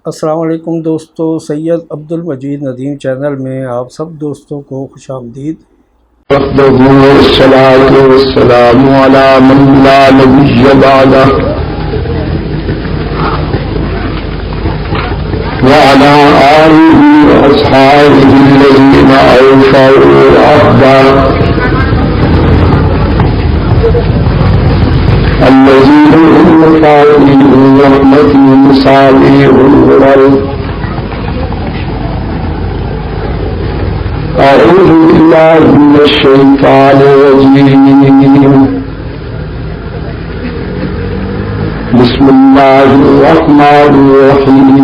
السلام علیکم دوستو، سید عبدالمجید ندیم چینل میں آپ سب دوستوں کو خوش آمدید۔ وحدہ والصلاة والسلام علی من لا نبی بعدہ وعلى آلہ واصحابہ الذین اوفوا العہد الذین هم مفاتیح رحمة مصابیح الغرر۔ أعوذ بالله من الشيطان الرجيم، بسم الله الرحمن الرحيم۔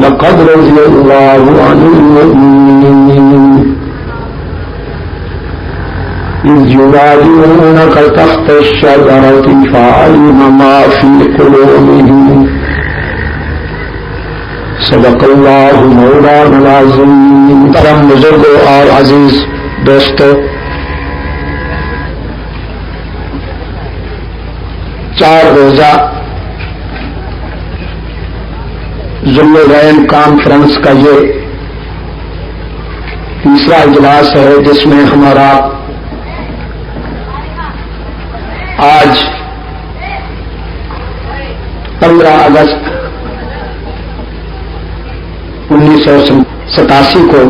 لقد رضي الله عن المؤمنين إذ يبايعونك تحت الشجرة فعلم ما في قلوبهم، صدق اللہ مولانا العظیم۔ محترم بزرگوں اور عزیز دوستو، 4 روزہ ذو العین کانفرنس کا یہ تیسرا اجلاس ہے جس میں ہمارا آج 15 اگست 1987 کو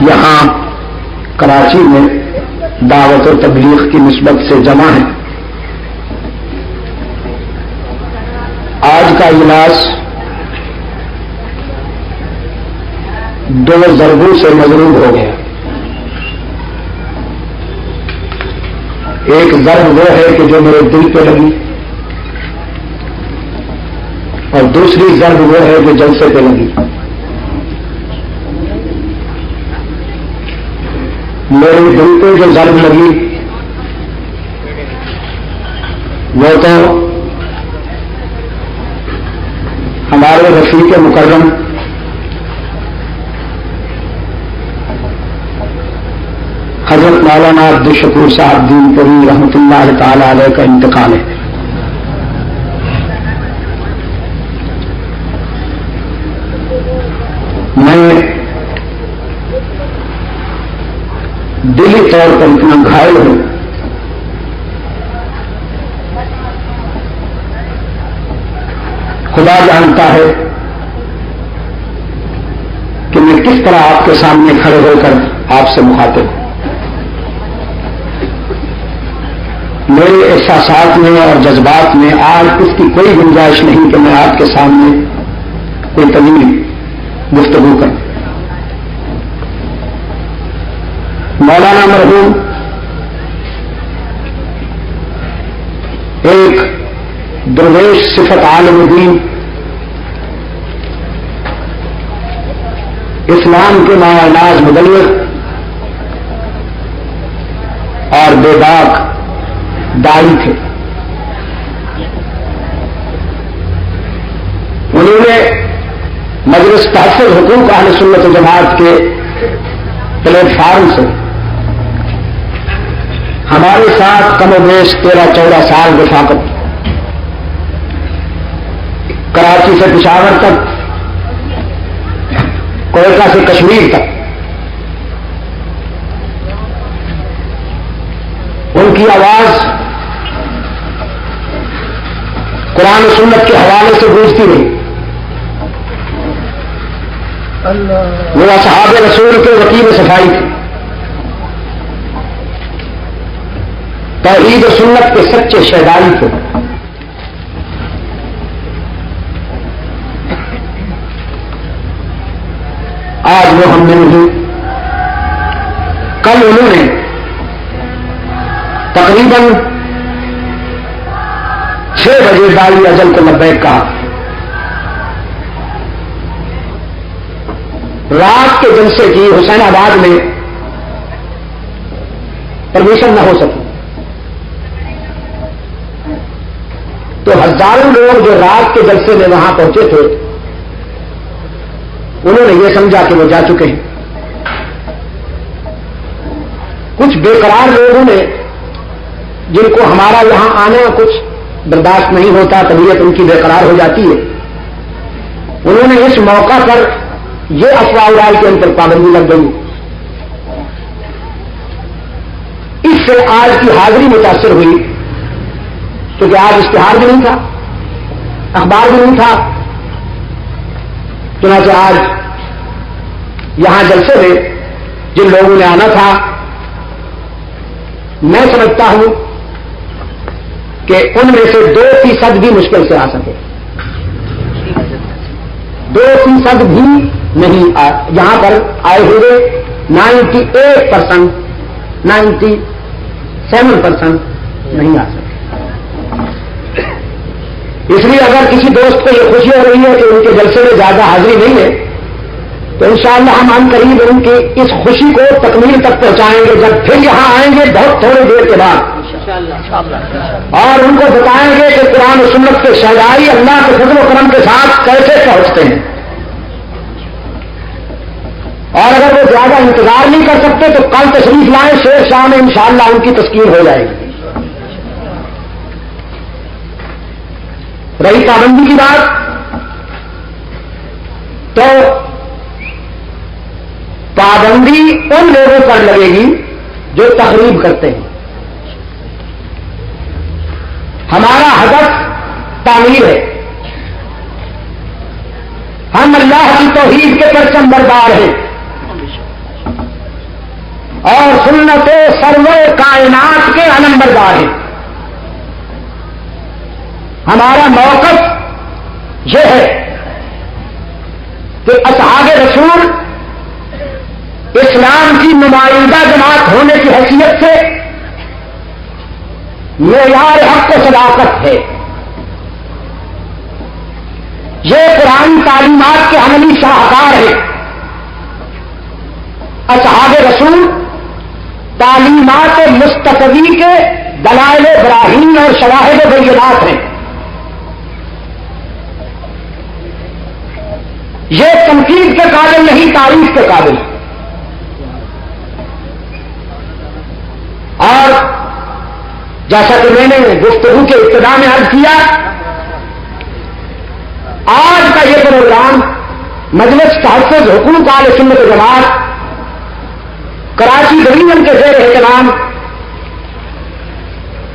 یہاں کراچی میں دعوت و تبلیغ کی نسبت سے جمع ہے۔ آج کا اجلاس 2 ضربوں سے مضروب ہو گیا۔ ایک ضرب وہ ہے کہ جو میرے دل پہ لگی، اور دوسری ضرب وہ ہے جو جلسے پہ لگی۔ میرے دل پہ جو ضرب لگی وہ تو ہمارے رفیق مکرم حضرت مولانا عبدالشکور صاحب دین پوری رحمۃ اللہ تعالی علیہ کا انتقال ہے۔ میں دلی طور پر اتنا گھائل ہوں خدا جانتا ہے کہ میں کس طرح آپ کے سامنے کھڑے ہو کر آپ سے مخاطب ہوں۔ میرے احساسات میں اور جذبات میں آج اس کی کوئی گنجائش نہیں کہ میں آپ کے سامنے کوئی طویل گفتگو کریں۔ مولانا مرحوم ایک درویش صفت عالم دین، اسلام کے مایا ناز مبلغ اور بے باک داعی تھے۔ انہوں نے مجلس تحفظ حقوق اہل سنت و جماعت کے پلیٹ فارم سے ہمارے ساتھ کم و بیش 13-14 سال رفاقت، کراچی سے پشاور تک، کوئٹہ سے کشمیر تک، ان کی آواز قرآن و سنت کے حوالے سے گونجتی رہی۔ وہ اصحاب رسول کے وکیل صفائی تھے، توحید و سنت کے سچے شہدائی تھے۔ آج وہ ہم نے نہیں، کل انہوں نے تقریباً 6 بجے داعی اجل کو لبیک کہا۔ رات کے جلسے کی حسین آباد میں پرمیشن نہ ہو سکی، تو ہزاروں لوگ جو رات کے جلسے میں وہاں پہنچے تھے انہوں نے یہ سمجھا کہ وہ جا چکے ہیں۔ کچھ بے قرار لوگوں نے جن کو ہمارا یہاں آنا کچھ برداشت نہیں ہوتا، طبیعت ان کی بےقرار ہو جاتی ہے، انہوں نے اس موقع پر یہ افواہ اڑائی کہ ان پر پابندی لگ گئی، اس سے آج کی حاضری متاثر ہوئی، کیونکہ آج اشتہار بھی نہیں تھا، اخبار بھی نہیں تھا، چنانچہ آج یہاں جلسے میں جن لوگوں نے آنا تھا، میں سمجھتا ہوں کہ ان میں سے 2% بھی مشکل سے آ سکے، 2% بھی نہیں یہاں پر آئے ہوئے 98%، 97% نہیں آ سکے۔ اس لیے اگر کسی دوست کو یہ خوشی ہو رہی ہے کہ ان کے جلسے میں زیادہ حاضری نہیں ہے، تو انشاءاللہ ہم عن قریب ان کی اس خوشی کو تکمیل تک پہنچائیں گے جب پھر یہاں آئیں گے بہت تھوڑی دیر کے بعد، اور ان کو بتائیں گے کہ قرآن و سنت کے شہدائی اللہ کے فضل و کرم کے ساتھ کیسے پہنچتے ہیں، اور اگر وہ زیادہ انتظار نہیں کر سکتے تو کل تشریف لائیں، شیر شاہ میں انشاءاللہ ان کی تسکین ہو جائے گی۔ رہی پابندی کی بات، تو پابندی ان لوگوں پر لگے گی جو تقریب کرتے ہیں۔ ہمارا ہدف تعمیر ہے، ہم اللہ کی توحید کے پرچم بردار ہیں اور سنت سرور کائنات کے علم بردار ہیں۔ ہمارا موقف یہ ہے کہ اصحاب رسول اسلام کی نمائندہ جماعت ہونے کی حیثیت سے معیار حق و صداقت ہے، یہ قرآن تعلیمات کے عملی شاہکار ہے۔ اصحاب رسول تعلیمات مستقبی کے دلائل براہین اور شواہد بینات ہیں۔ یہ تنقید کے قابل نہیں، تعریف کے قابل۔ اور جیسا کہ میں نے گفتگو کے ابتدا میں عرض کیا، آج کا یہ پروگرام مجلس تحفظ حقوق اہل سنت و جماعت کراچی ڈویژن کے زیر اہتمام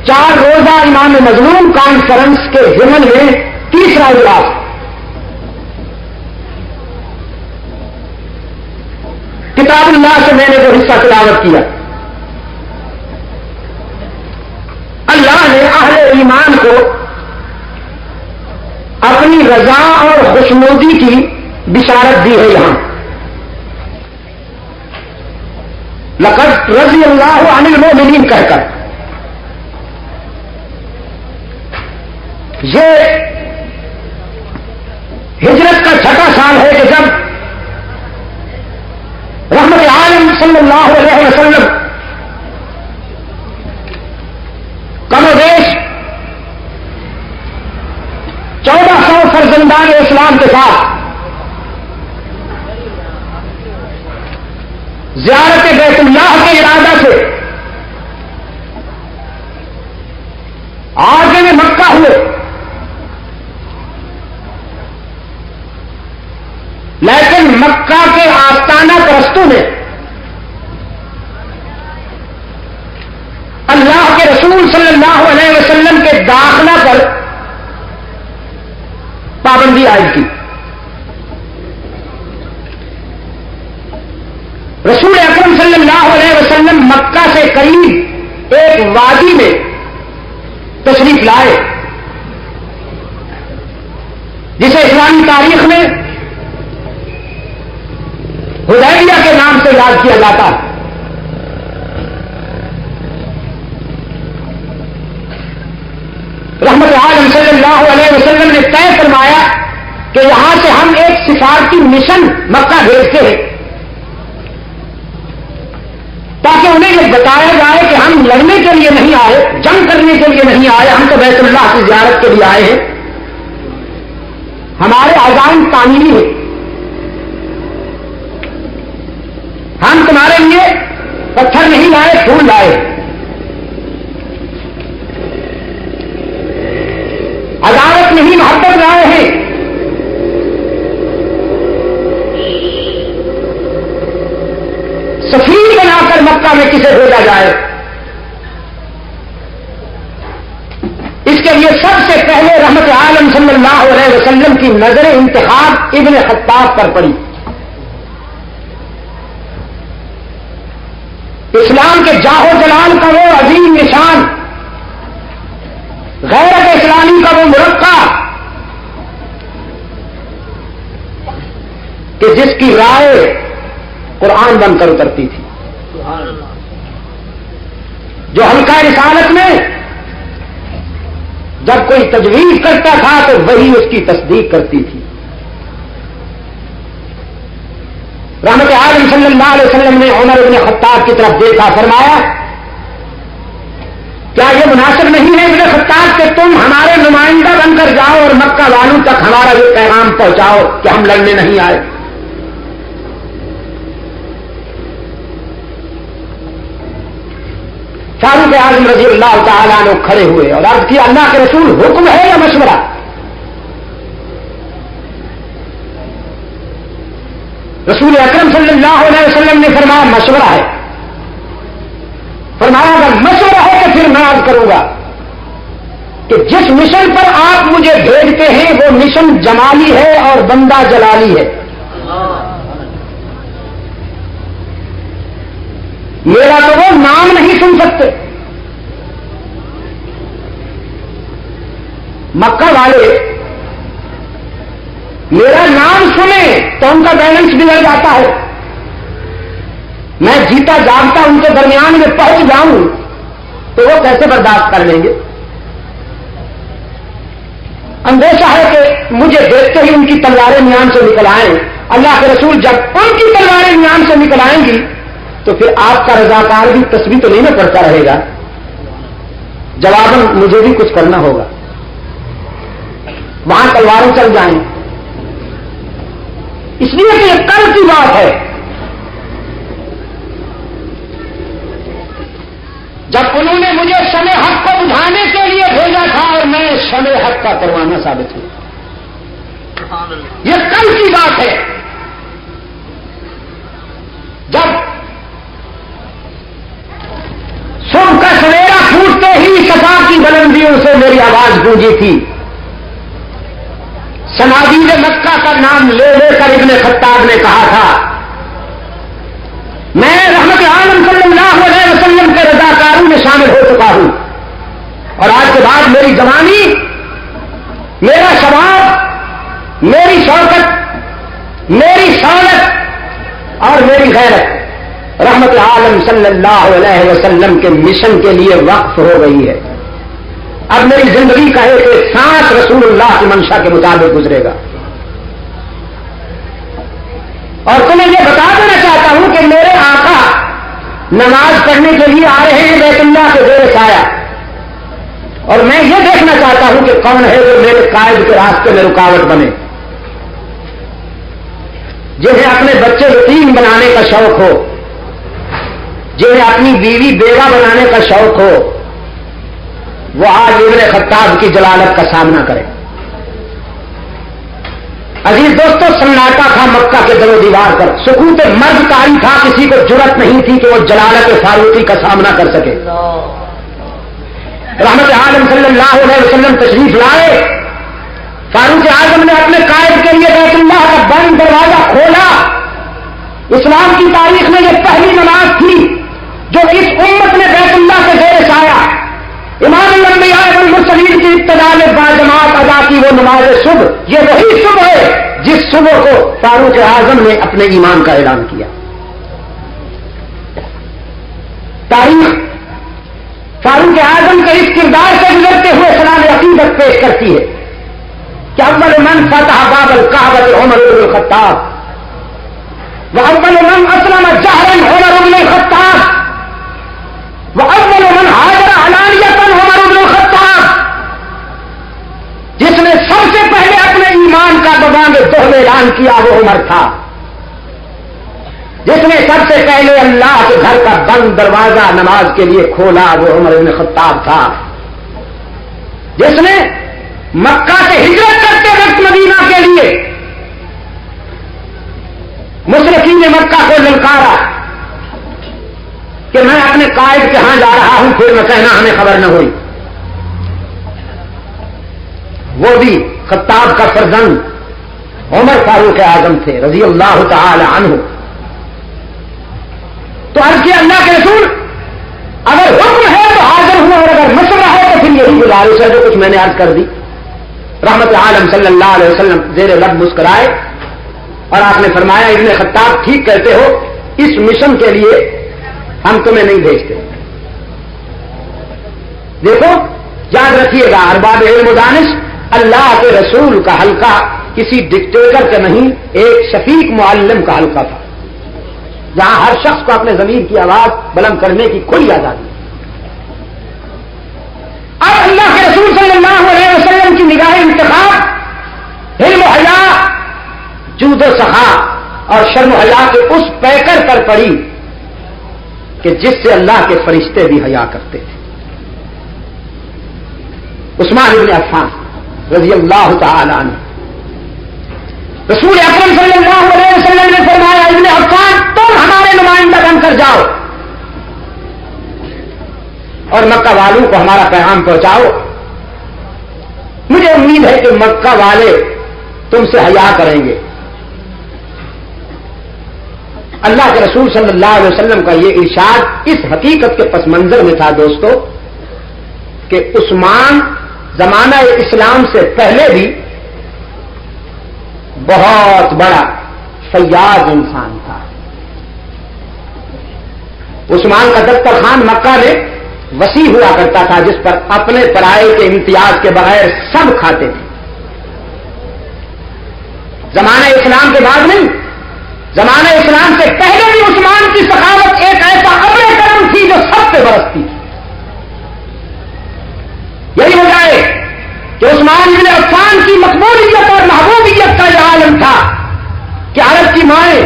4 روزہ امام مظلوم کانفرنس کے ضمن میں تیسرا اجلاس۔ کتاب اللہ سے میں نے جو حصہ تلاوت کیا، اللہ نے اہل ایمان کو اپنی رضا اور خوشنودی کی بشارت دی ہے۔ یہاں لقد رضی اللہ عن المؤمنین کہہ کر، یہ ہجرت کا 6واں سال ہے کہ جب رحمت عالم صلی اللہ علیہ وسلم کم و بیش 1400 فرزندان اسلام کے ساتھ زیارت بیت اللہ کے ارادہ سے آگے میں مکہ ہوئے، لیکن مکہ کے آستانہ پرستوں نے اللہ کے رسول صلی اللہ علیہ وسلم کے داخلہ پر پابندی عائد کی۔ رسول اکرم صلی اللہ علیہ وسلم مکہ سے قریب ایک وادی میں تشریف لائے، جسے اسلامی تاریخ میں حدیبیہ کے نام سے یاد کیا جاتا ہے۔ رحمت عالم صلی اللہ علیہ وسلم نے طے فرمایا کہ یہاں سے ہم ایک سفارتی مشن مکہ بھیجتے ہیں، تاکہ انہیں یہ بتایا جائے کہ ہم لڑنے کے لیے نہیں آئے، جنگ کرنے کے لیے نہیں آئے، ہم تو بیت اللہ کی زیارت کے لیے آئے ہیں، ہمارے عزائم تعمیری ہیں، ہم تمہارے لیے پتھر نہیں لائے، پھول لائے۔ مکہ میں کسے بھیجا جائے. اس کے لیے سب سے پہلے رحمت عالم صلی اللہ علیہ وسلم کی نظر انتخاب ابن خطاب پر پڑی. اسلام کے جاہ و جلال کا وہ عظیم نشان، غیرت اسلامی کا وہ مرقع کہ جس کی رائے قرآن بن کر اترتی تھی، جو حلقہ رسالت میں جب کوئی تجویز کرتا تھا تو وہی اس کی تصدیق کرتی تھی. رحمت عالم صلی اللہ علیہ وسلم نے عمر بن خطاب کی طرف دیکھا، فرمایا کیا یہ مناسب نہیں ہے ابن خطاب کہ تم ہمارے نمائندہ بن کر جاؤ اور مکہ والوں تک ہمارا یہ پیغام پہنچاؤ کہ ہم لڑنے نہیں آئے. فاروق اعظم رضی اللہ تعالیٰ عنہ کھڑے ہوئے اور عرض کیا اللہ کے رسول حکم ہے یا مشورہ؟ رسول اکرم صلی اللہ علیہ وسلم نے فرمایا مشورہ ہے. فرمایا اگر مشورہ ہے تو پھر میں عرض کروں گا کہ جس مشن پر آپ مجھے بھیجتے ہیں وہ مشن جمالی ہے اور بندہ جلالی ہے. میرا تو وہ نام نہیں سن سکتے. مکہ والے میرا نام سنیں تو ان کا بیلنس بگڑ جاتا ہے. میں جیتا جاگتا ان کے درمیان میں پہنچ جاؤں تو وہ کیسے برداشت کر لیں گے؟ اندیشہ ہے کہ مجھے دیکھتے ہی ان کی تلواریں میان سے نکل آئیں. اللہ کے رسول جب ان کی تلواریں میان سے نکل آئیں گی تو پھر آپ کا رضاکار بھی تسبیح تو نہیں نہ پڑتا رہے گا، جواباً مجھے بھی کچھ کرنا ہوگا. وہاں تلواریں چل جائیں. اس لیے کہ یہ کل کی بات ہے جب انہوں نے مجھے شمع حق کو بجھانے کے لیے بھیجا تھا اور میں شمع حق کا پروانہ ثابت ہوں. یہ کل کی بات ہے جب صبح کا سویرا پھوٹتے ہی صفا کی بلندیوں سے میری آواز گونجی تھی. صنادید مکہ کا نام لے لے کر ابن خطاب نے کہا تھا میں رحمت عالم صلی اللہ علیہ وسلم کے رضاکاروں میں شامل ہو چکا ہوں اور آج کے بعد میری جوانی، میرا شباب، میری شوکت، میری شہادت اور میری غیرت رحمت عالم صلی اللہ علیہ وسلم کے مشن کے لیے وقف ہو گئی ہے. اب میری زندگی کا ایک ایک سانس رسول اللہ کی منشا کے مطابق گزرے گا. اور تمہیں یہ بتا دینا چاہتا ہوں کہ میرے آقا نماز پڑھنے کے لیے آ رہے ہیں بیت اللہ کے زیر سایہ، اور میں یہ دیکھنا چاہتا ہوں کہ کون ہے جو میرے قائد کے راستے میں رکاوٹ بنے. جنہیں اپنے بچے یتیم بنانے کا شوق ہو، جنہیں اپنی بیوی بیوہ بنانے کا شوق ہو، وہ آج ابن خطاب کی جلالت کا سامنا کرے. عزیز دوستو، سناٹا تھا مکہ کے در و دیوار پر، سکوت مرد طاری تھا، کسی کو جرأت نہیں تھی کہ وہ جلالت فاروقی کا سامنا کر سکے. رحمت عالم صلی اللہ علیہ وسلم تشریف لائے. فاروق اعظم نے اپنے قائد کے لیے بیت اللہ کا بند دروازہ کھولا. اسلام کی تاریخ میں یہ پہلی نماز تھی جو اس امت نے بیت اللہ کے زیر سایہ امام الانبیاء والمرسلین کی ابتدا میں باجماعت ادا کی وہ نماز صبح. یہ وہی صبح ہے جس صبح کو فاروق اعظم نے اپنے ایمان کا اعلان کیا. تاریخ فاروق اعظم کے اس کردار سے گزرتے ہوئے سلام عقیدت پیش کرتی ہے کہ اول من فتح باب الکعبۃ عمر بن الخطاب واول من اسلم جہرا عمر بن الخطاب واول من ہاجر علانیۃ عمر بن الخطاب. جس نے سب سے پہلے اپنے ایمان کا ببانگ دوہم اعلان کیا وہ عمر تھا. جس نے سب سے پہلے اللہ کے گھر کا بند دروازہ نماز کے لیے کھولا وہ عمر بن خطاب تھا. جس نے مکہ سے ہجرت کرتے وقت مدینہ کے لیے مشرکین مکہ کو للکارا کہ میں اپنے قائد کے ہاں جا رہا ہوں، پھر میں کہنا ہمیں خبر نہ ہوئی. وہ بھی خطاب کا فرزند عمر فاروق اعظم تھے رضی اللہ تعالی عنہ. تو عرض کیا اللہ کے رسول اگر حکم ہے تو حاضر ہوں، اور اگر مشورہ ہے تو پھر یہی گزارش ہے جو کچھ میں نے عرض کر دی. رحمت عالم صلی اللہ علیہ وسلم زیر لب مسکرائے اور آپ نے فرمایا ابن خطاب ٹھیک کہتے ہو، اس مشن کے لیے ہم تمہیں نہیں بھیجتے. دیکھو یاد رکھیے گا ارباب علم و دانش، اللہ کے رسول کا حلقہ کسی ڈکٹیٹر کا نہیں، ایک شفیق معلم کا حلقہ تھا، جہاں ہر شخص کو اپنے ضمیر کی آواز بلند کرنے کی کھلی آزادی. اب اللہ کے رسول صلی اللہ علیہ وسلم کی نگاہ انتخاب علم و حیا، جود و سخا اور شرم و حیا کے اس پیکر پر پڑی کہ جس سے اللہ کے فرشتے بھی حیا کرتے تھے. عثمان ابن عفان رضی اللہ تعالی عنہ. رسول اکرم صلی اللہ علیہ وسلم نے فرمایا ابن عفان تم ہمارے نمائندہ بن کر جاؤ اور مکہ والوں کو ہمارا پیغام پہنچاؤ. مجھے امید ہے کہ مکہ والے تم سے حیا کریں گے. اللہ کے رسول صلی اللہ علیہ وسلم کا یہ ارشاد اس حقیقت کے پس منظر میں تھا دوستو کہ عثمان زمانہ اسلام سے پہلے بھی بہت بڑا فیاض انسان تھا. عثمان کا دسترخوان مکہ میں وسیع ہوا کرتا تھا، جس پر اپنے پرائے کے امتیاز کے بغیر سب کھاتے تھے. زمانہ اسلام کے بعد نہیں، زمانہ اسلام سے پہلے بھی عثمان کی سخاوت ایک ایسا ابر کرم تھی جو سب پہ برستی تھی. یہی وجہ ہے کہ عثمان بن عفان کی مقبولیت اور محبوبیت کا یہ عالم تھا کہ عرب کی مائیں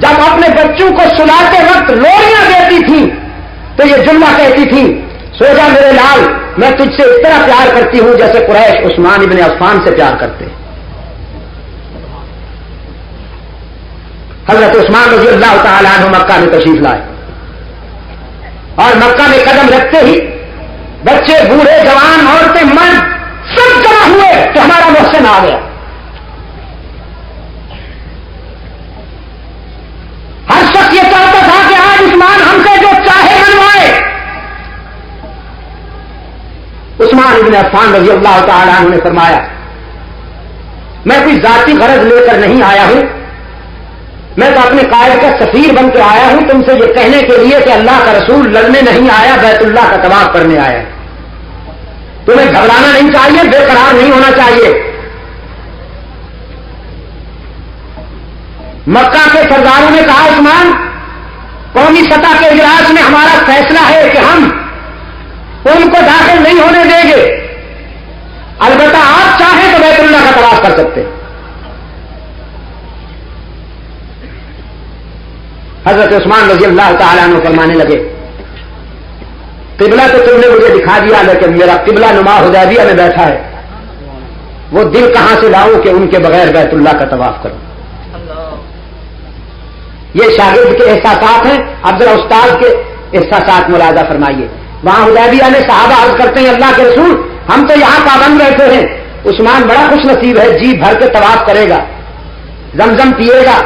جب اپنے بچوں کو سلاتے وقت لوریاں دیتی تھیں تو یہ جملہ کہتی تھیں سو جا میرے لال، میں تجھ سے اس طرح پیار کرتی ہوں جیسے قریش عثمان بن عفان سے پیار کرتے. حضرت عثمان رضی اللہ تعالی عنہ مکہ میں تشریف لائے اور مکہ میں قدم رکھتے ہی بچے بوڑھے جوان عورتیں مرد سب جمع ہوئے کہ ہمارا محسن آ گیا. ہر شخص یہ چاہتا تھا کہ آج عثمان ہم سے جو چاہے منوائے. عثمان ابن عفان رضی اللہ تعالی عنہ نے فرمایا میں کوئی ذاتی غرض لے کر نہیں آیا ہوں، میں تو اپنے قائد کا سفیر بن کے آیا ہوں تم سے یہ کہنے کے لیے کہ اللہ کا رسول لڑنے نہیں آیا، بیت اللہ کا طواف کرنے آیا ہے. تمہیں گھبرانا نہیں چاہیے، بے قرار نہیں ہونا چاہیے. مکہ کے سرداروں نے کہا عثمان قومی سطح کے اجلاس میں ہمارا فیصلہ ہے کہ ہم ان کو داخل نہیں ہونے دیں گے، البتہ آپ چاہیں تو بیت اللہ کا طواف کر سکتے. حضرت عثمان رضی اللہ تعالیٰ عنہ فرمانے لگے قبلہ تو تم نے مجھے دکھا دیا، لیکن میرا قبلہ نما حدیبیہ میں بیٹھا ہے، وہ دل کہاں سے لاؤں کہ ان کے بغیر بیت اللہ کا طواف کروں. یہ شاگرد کے احساسات ہیں، اب ذرا استاد کے احساسات ملاحظہ فرمائیے. وہاں حدیبیہ میں صحابہ عرض کرتے ہیں اللہ کے رسول ہم تو یہاں پابند رہتے ہیں، عثمان بڑا خوش نصیب ہے، جی بھر کے طواف کرے گا، زمزم پیے گا،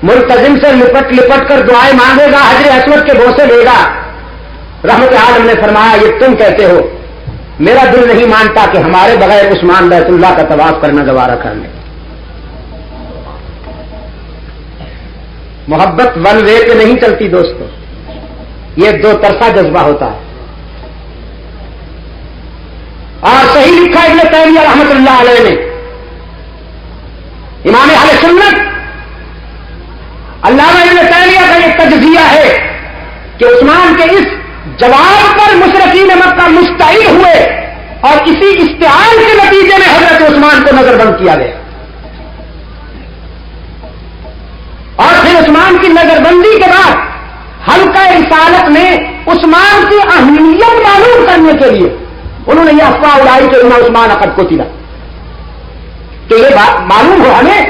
ملتزم سے لپٹ لپٹ کر دعائیں مانگے گا، حجر اسود کے بوسے لے گا. رحمت عالم نے فرمایا یہ تم کہتے ہو، میرا دل نہیں مانتا کہ ہمارے بغیر عثمان بیت اللہ کا طواف کرنا گوارا کر لے. محبت ون وے پہ نہیں چلتی دوستو، یہ دو طرفہ جذبہ ہوتا ہے. اور صحیح لکھا ابن تیمیہ رحمت اللہ علیہ نے، امام اہل سنت علامہ ابن تیمیہ کا یہ تجزیہ ہے کہ عثمان کے اس جواب پر مشرکین مکہ مستعد ہوئے اور اسی استعان کے نتیجے میں حضرت عثمان کو نظر بند کیا گیا. اور پھر عثمان کی نظر بندی کے بعد حلقہ رسالت نے عثمان کی اہمیت معلوم کرنے کے لیے انہوں نے یہ افواہ اڑائی کہ انہیں عثمان عقد کو تلا، کہ یہ بات معلوم ہو ہمیں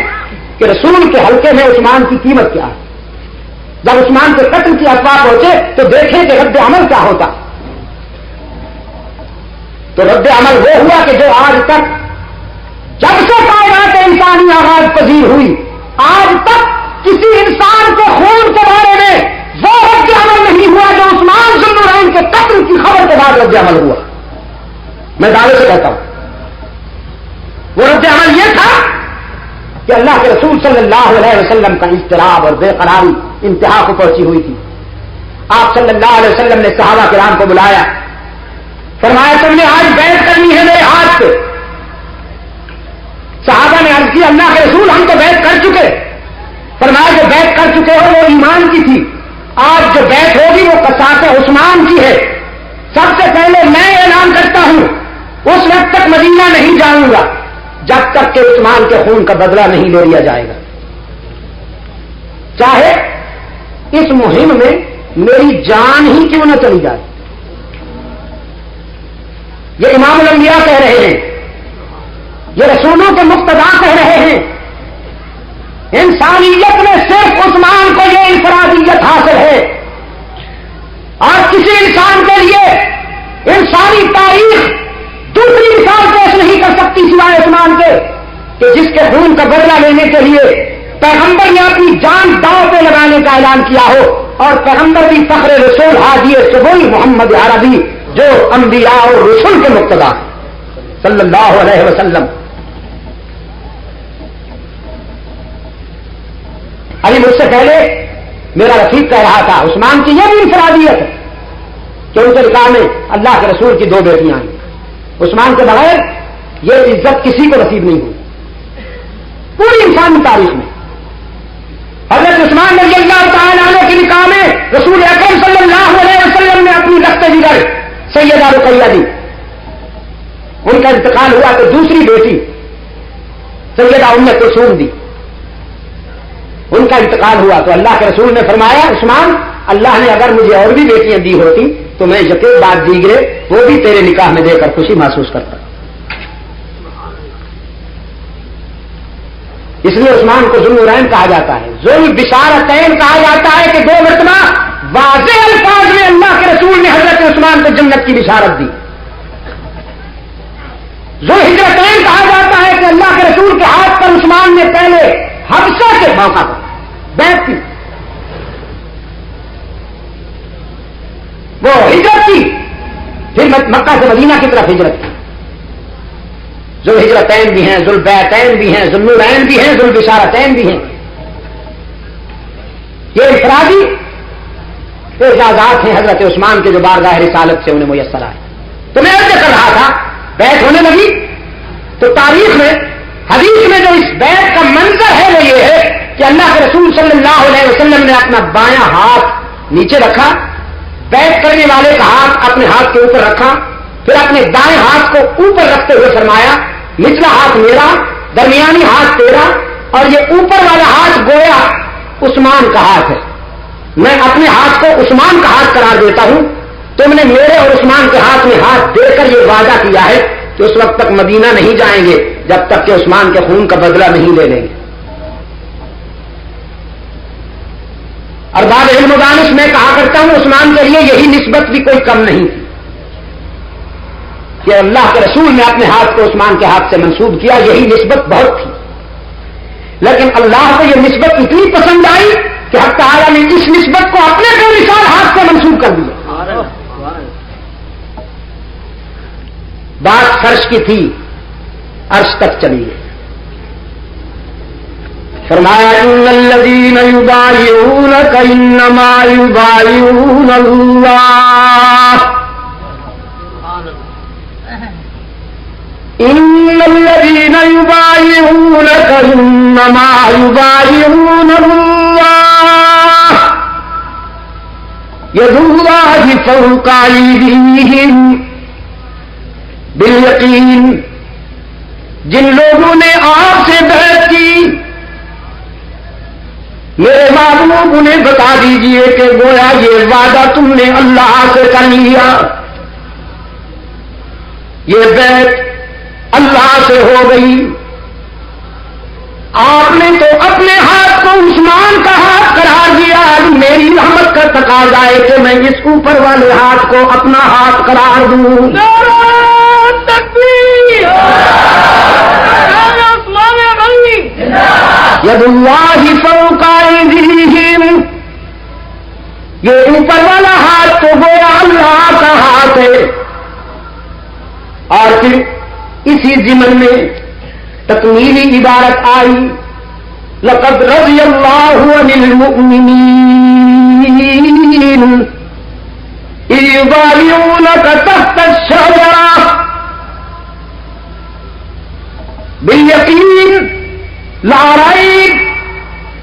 کہ رسول کے حلقے میں عثمان کی قیمت کیا ہے. جب عثمان کے قتل کی افواہ پہنچے تو دیکھیں کہ رد عمل کیا ہوتا. تو رد عمل وہ ہوا کہ جو آج تک جب سے کائنات انسانی آغاز پذیر ہوئی آج تک کسی انسان کے خون کے بارے میں وہ رد عمل نہیں ہوا جو عثمان ذو النورین کے قتل کی خبر کے بعد رد عمل ہوا. میں دعوے سے کہتا ہوں وہ رد عمل یہ تھا کہ اللہ کے رسول صلی اللہ علیہ وسلم کا اضطراب اور بے قراری انتہا کو پہنچی ہوئی تھی. آپ صلی اللہ علیہ وسلم نے صحابہ کرام کو بلایا, فرمایا تم نے آج بیعت کرنی ہے میرے ہاتھ پہ. صحابہ نے عرض کی اللہ کے رسول ہم تو بیعت کر چکے. فرمایا جو بیعت کر چکے ہو وہ ایمان کی تھی, آج جو بیعت ہوگی وہ قصاص عثمان کی ہے. سب سے پہلے میں اعلان کرتا ہوں اس وقت تک مدینہ نہیں جاؤں گا جب تک کہ عثمان کے خون کا بدلہ نہیں لے لیا جائے گا, چاہے اس مہم میں میری جان ہی کیوں نہ چلی جائے. یہ امام الانبیاء کہہ رہے ہیں, یہ رسولوں کے مقتدا کہہ رہے ہیں. انسانیت میں صرف عثمان کو یہ انفرادیت حاصل ہے اور کسی انسان کے لیے انسانی تاریخ دوسری مثال پیش نہیں کر سکتی سوائے عثمان کے کہ جس کے خون کا بدلہ لینے کے لیے پیغمبر نے اپنی جان داؤ پہ لگانے کا اعلان کیا ہو, اور پیغمبر بھی فخر رسول ہادی سبوی محمد عربی جو انبیاء اور رسول کے مقتدا صلی اللہ علیہ وسلم. ابھی مجھ سے پہلے میرا رفیق کہہ رہا تھا عثمان کی یہ بھی انفرادیت ہے کہ ان کے نکاح میں اللہ کے رسول کی 2 بیٹیاں آئیں. عثمان کے بغیر یہ عزت کسی کو نصیب نہیں ہوئی پوری انسانی تاریخ میں. حضرت عثمان رضی اللہ تعالیٰ عنہ کے نکاح میں رسول اکرم صلی اللہ علیہ وسلم نے اپنی رشتہ جگر سیدہ رقیہ دی. ان کا انتقال ہوا تو دوسری بیٹی سیدہ ام کلثوم دی. ان کا انتقال ہوا تو اللہ کے رسول نے فرمایا عثمان اللہ نے اگر مجھے اور بھی بیٹیاں دی ہوتی تو میں یقین بات دیگرے وہ بھی تیرے نکاح میں دے کر خوشی محسوس کرتا. اس لیے عثمان کو ذو النورین کہا جاتا ہے, ذو البشارتین کہا جاتا ہے کہ 2 مرتبہ واضح الفاظ میں اللہ کے رسول نے حضرت عثمان کو جنت کی بشارت دی. ذو الہجرتین کہا جاتا ہے کہ اللہ کے رسول کے ہاتھ پر عثمان نے پہلے حبشہ کے موقع پر بیعت کی, وہ ہجرت کی, پھر مکہ سے مدینہ کی طرف ہجرت کی. ذو الہجرتین بھی ہیں, ذو البیعتین بھی ہیں, ذو النورین بھی ہیں, ذو البشارتین بھی ہیں. یہ انفرادی اعزازات ہیں حضرت عثمان کے جو بارگاہ رسالت سے انہیں میسر آئے. تو میں عرض کر رہا تھا بیعت ہونے لگی تو تاریخ میں حدیث میں جو اس بیعت کا منظر ہے وہ یہ ہے کہ اللہ کے رسول صلی اللہ علیہ وسلم نے اپنا بایاں ہاتھ نیچے رکھا, بیعت کرنے والے کا ہاتھ اپنے ہاتھ کے اوپر رکھا, پھر اپنے دائیں ہاتھ کو اوپر رکھتے ہوئے فرمایا نچلا ہاتھ میرا, درمیانی ہاتھ تیرا, اور یہ اوپر والا ہاتھ گویا عثمان کا ہاتھ ہے. میں اپنے ہاتھ کو عثمان کا ہاتھ قرار دیتا ہوں, تم نے میرے اور عثمان کے ہاتھ میں ہاتھ دے کر یہ وعدہ کیا ہے کہ اس وقت تک مدینہ نہیں جائیں گے جب تک کہ عثمان کے خون کا بدلہ نہیں لے لیں گے. اور بعد علم و دانش میں کہا کرتا ہوں عثمان کے لیے یہی نسبت بھی کوئی کم نہیں تھی کہ اللہ کے رسول نے اپنے ہاتھ کو عثمان کے ہاتھ سے منسوب کیا, یہی نسبت بہت تھی. لیکن اللہ کو یہ نسبت اتنی پسند آئی کہ حق تعالیٰ نے اس نسبت کو اپنے بے مثال ہاتھ سے منسوب کر دیا. بات فرش کی تھی, عرش تک چلی ہے. فرمایا ان الذین یبایعونک انما یبایعون اللہ, ان الذین یبایعونک انما یبایعون اللہ ید اللہ فوق ایدیہم بالیقین. جن لوگوں نے آپ سے بیعت کی میرے محبوب انہیں بتا دیجئے کہ گویا یہ وعدہ تم نے اللہ سے کر لیا, یہ بیعت اللہ سے ہو گئی. آپ نے تو اپنے ہاتھ تو عثمان کا ہاتھ قرار دیا، میری رحمت کا تقاضا ہے کہ میں اس اوپر والے ہاتھ کو اپنا ہاتھ قرار دوں. ید اللہ فوق ایدیہم، یہ اوپر والا ہاتھ تو گویا اللہ کا ہاتھ ہے. اور پھر اسی ضمن میں تکمیلی عبارت آئی، لقد رضی اللہ عن المؤمنین اذ یبایعونک تحت الشجرہ. بالیقین لا ریب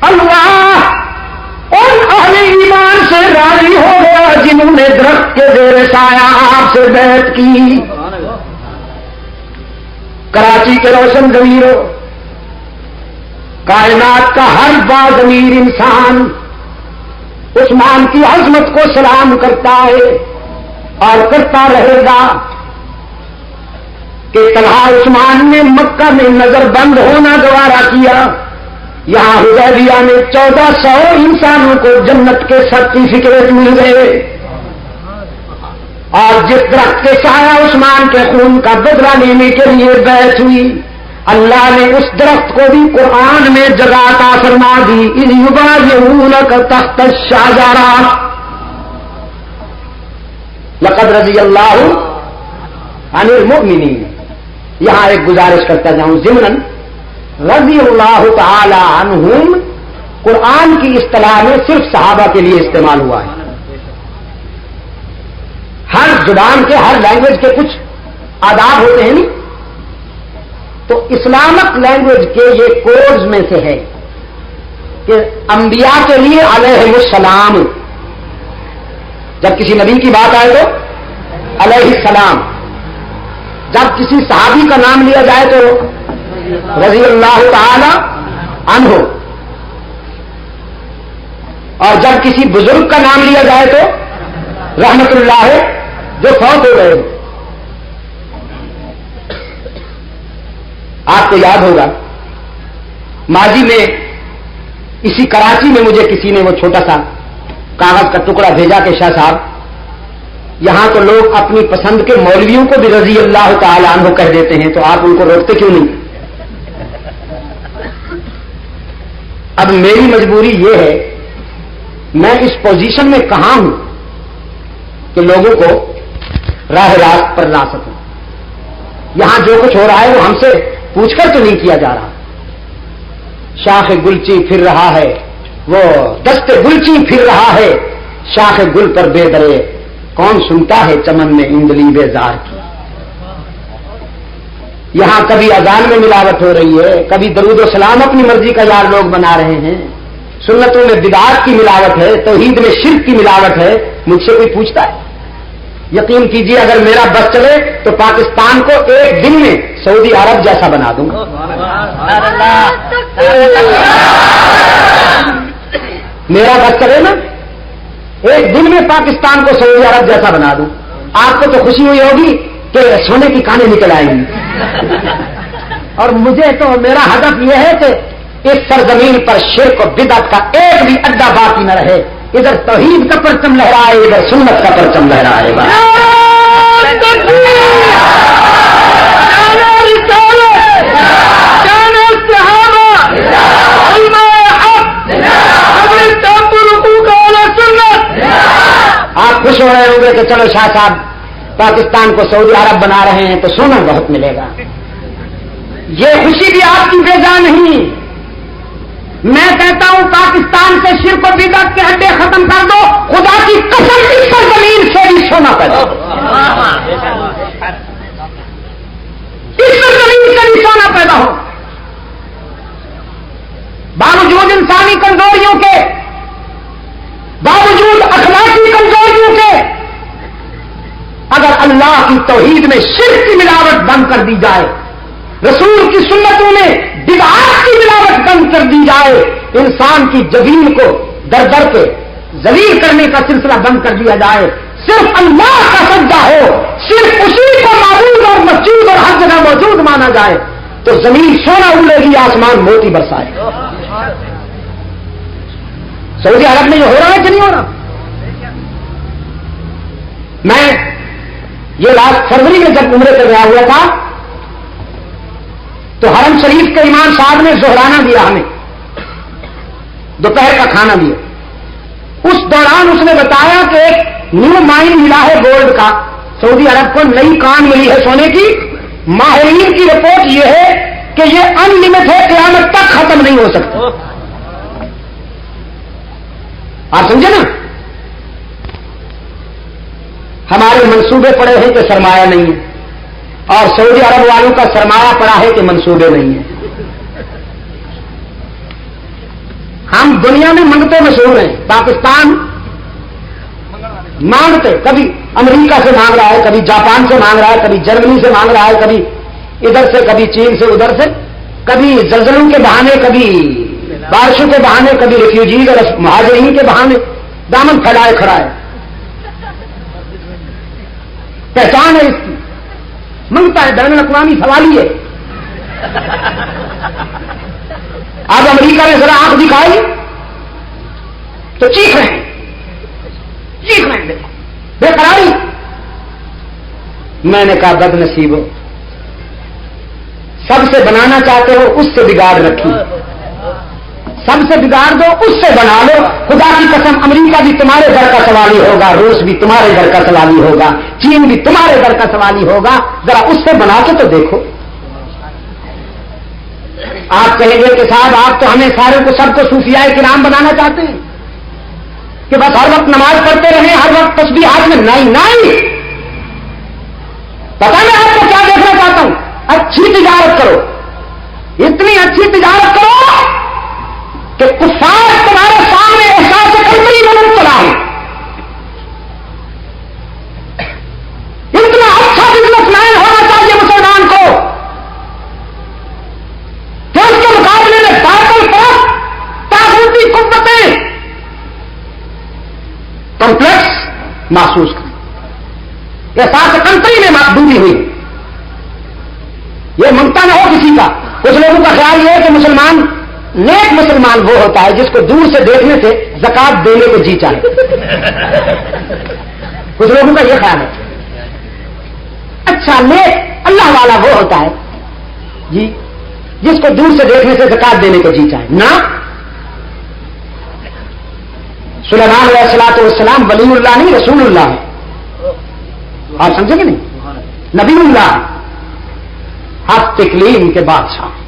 اللہ ان اہل ایمان سے راضی ہو گیا جنہوں نے درخت کے زیر سایہ آپ سے بیعت کی. کراچی کے روشن ضمیروں، کائنات کا ہر باضمیر انسان عثمان کی عظمت کو سلام کرتا ہے اور کرتا رہے گا کہ طلحہ عثمان نے مکہ میں نظر بند ہونا گوارا کیا. یہاں حدیبیہ میں 1400 انسانوں کو جنت کے سرٹیفکیٹ مل گئے. اور جس درخت کے سایہ عثمان کے خون کا بدلہ لینے کے لیے بیعت ہوئی، اللہ نے اس درخت کو بھی قرآن میں جگہ عطا فرما دی. اذ یبایعونک تحت الشجرہ. لقد رضی اللہ عن المؤمنین. یہاں ایک گزارش کرتا جاؤں ضمناً، رضی اللہ تعالی عنہم قرآن کی اصطلاح میں صرف صحابہ کے لیے استعمال ہوا ہے. ہر زبان کے، ہر لینگویج کے کچھ آداب ہوتے ہیں نہیں، تو اسلامک لینگویج کے یہ کوڈز میں سے ہے کہ انبیاء کے لیے علیہ السلام، جب کسی نبی کی بات آئے تو علیہ السلام، جب کسی صحابی کا نام لیا جائے تو رضی اللہ تعالی عنہ، اور جب کسی بزرگ کا نام لیا جائے تو رحمت اللہ جو فوت ہو گئے. آپ کو یاد ہوگا ماضی میں اسی کراچی میں مجھے کسی نے وہ چھوٹا سا کاغذ کا ٹکڑا بھیجا کہ شاہ صاحب یہاں تو لوگ اپنی پسند کے مولویوں کو بھی رضی اللہ تعالی عنہ کہہ دیتے ہیں، تو آپ ان کو روکتے کیوں نہیں؟ اب میری مجبوری یہ ہے، میں اس پوزیشن میں کہاں ہوں کہ لوگوں کو راہ راست پر لا سکوں. یہاں جو کچھ ہو رہا ہے وہ ہم سے پوچھ کر تو نہیں کیا جا رہا. شاخ گلچی پھر رہا ہے، وہ دست گلچی پھر رہا ہے، شاخ گل پر بے درے کون سنتا ہے چمن میں اندلی بیزار کی. یہاں کبھی اذان میں ملاوٹ ہو رہی ہے، کبھی درود و سلام اپنی مرضی کا یار لوگ بنا رہے ہیں، سنتوں میں بدعات کی ملاوٹ ہے، توحید میں شرک کی ملاوٹ ہے. مجھ سے کوئی پوچھتا ہے؟ یقین کیجیے اگر میرا بس چلے تو پاکستان کو ایک دن میں سعودی عرب جیسا بنا دوں گا. میرا بس چلے نا، ایک دن میں پاکستان کو سعودی عرب جیسا بنا دوں. آپ کو تو خوشی ہوئی ہوگی کہ سونے کی کانیں نکل آئیں گی. اور مجھے تو میرا ہدف یہ ہے کہ اس سرزمین پر شرک و بدعت کا ایک بھی اڈا باقی نہ رہے. ادھر توحید کا پرچم لہرائے، ادھر سنت کا پرچم لہرائے. آپ خوش ہو رہے ہوں گے کہ چلو شاہ صاحب پاکستان کو سعودی عرب بنا رہے ہیں تو سونا بہت ملے گا. یہ خوشی بھی آپ کی بے جا نہیں. میں کہتا ہوں پاکستان سے شرک و بدعت کے اڈے ختم کر دو، خدا کی قسم اس پر زمین سے بھی سونا پیدا ہو، اس پر زمین سے بھی سونا پیدا ہو. باوجود انسانی کمزوریوں کے، باوجود اخلاقی کمزوریوں کے، اگر اللہ کی توحید میں شرک کی ملاوٹ بند کر دی جائے، رسول کی سنتوں میں بدعات کی ملاوٹ بند کر دی جائے، انسان کی جبین کو در در پہ ذلیل کرنے کا سلسلہ بند کر دیا جائے، صرف اللہ کا سجدہ ہو، صرف اسی کو معبود اور مسجود اور ہر جگہ موجود مانا جائے، تو زمین سونا اڑے گی، آسمان موتی برسائے. سعودی عرب میں یہ ہو رہا ہے کہ نہیں ہو رہا؟ میں یہ لاسٹ فروری میں جب عمرے کر رہا ہوا تھا تو حرم شریف کے امام صاحب نے زہرانہ دیا ہمیں، دوپہر کا کھانا دیا. اس دوران اس نے بتایا کہ ایک نیو مائن ملا ہے گولڈ کا، سعودی عرب کو نئی کان ملی ہے سونے کی. ماہرین کی رپورٹ یہ ہے کہ یہ ان لمٹ ہے، قیامت تک ختم نہیں ہو سکتا. آپ سمجھے نا؟ ہمارے منصوبے پڑے ہیں کہ سرمایہ نہیں ہے، اور سعودی عرب والوں کا سرمایہ پڑا ہے کہ منصوبے نہیں ہیں. ہم دنیا میں منگتے مشہور ہیں. پاکستان مانگتے، کبھی امریکہ سے مانگ رہا ہے، کبھی جاپان سے مانگ رہا ہے، کبھی جرمنی سے مانگ رہا ہے، کبھی ادھر سے، کبھی چین سے، ادھر سے، کبھی زلزلوں کے بہانے، کبھی بارشوں کے بہانے، کبھی ریفیوجیز اور مہاجرین کے بہانے دامن پھیلائے کھڑا ہے. پہچان ہے اس کی، منگتا ہے، بین الاقوامی سوالی ہے. اب امریکہ نے ذرا آنکھ دکھائی تو چیخ رہے ہیں، بے قراری. میں نے کہا بد نصیب ہو، سب سے بنانا چاہتے ہو اس سے بگاڑ رکھی، سب سے بگاڑ دو اس سے بنا لو. خدا کی قسم امریکہ بھی تمہارے گھر کا سوالی ہوگا، روس بھی تمہارے گھر کا سوالی ہوگا، چین بھی تمہارے گھر کا سوالی ہوگا. ذرا اس سے بنا کے تو دیکھو. آپ کہیں گے کہ صاحب آپ تو ہمیں سارے کو، سب کو صوفیاء کرام بنانا چاہتے ہیں کہ بس ہر وقت نماز پڑھتے رہیں، ہر وقت تسبیحات میں. نہیں، پتا میں آپ کو کیا دیکھنا چاہتا ہوں؟ اچھی تجارت کرو، اتنی اچھی تجارت کرو کہ کفار تمہارے سامنے احساس کمتری میں مبتلا ہے. اتنا اچھا بزنس مین ہونا چاہیے مسلمان کو کہ اس کے مقابلے میں باطل پرست طاغوتی قوتیں کمپلیکس محسوس کریں. احساس کمتری میں ڈوبی ہوئی. یہ منگتا نہ ہو کسی کا. کچھ لوگوں کا خیال یہ ہے کہ مسلمان، نیک مسلمان وہ ہوتا ہے جس کو دور سے دیکھنے سے زکات دینے کو جی چاہے. کچھ لوگوں کا یہ خیال ہے. اچھا نیک اللہ والا وہ ہوتا ہے جی جس کو دور سے دیکھنے سے زکات دینے کو جی چاہے. نہ، سلیمان علیہ الصلوۃ والسلام ولی اللہ نہیں، رسول اللہ ہے. آپ سمجھیں گے نہیں؟ نبی اللہ، حق تکلیم کے بادشاہ.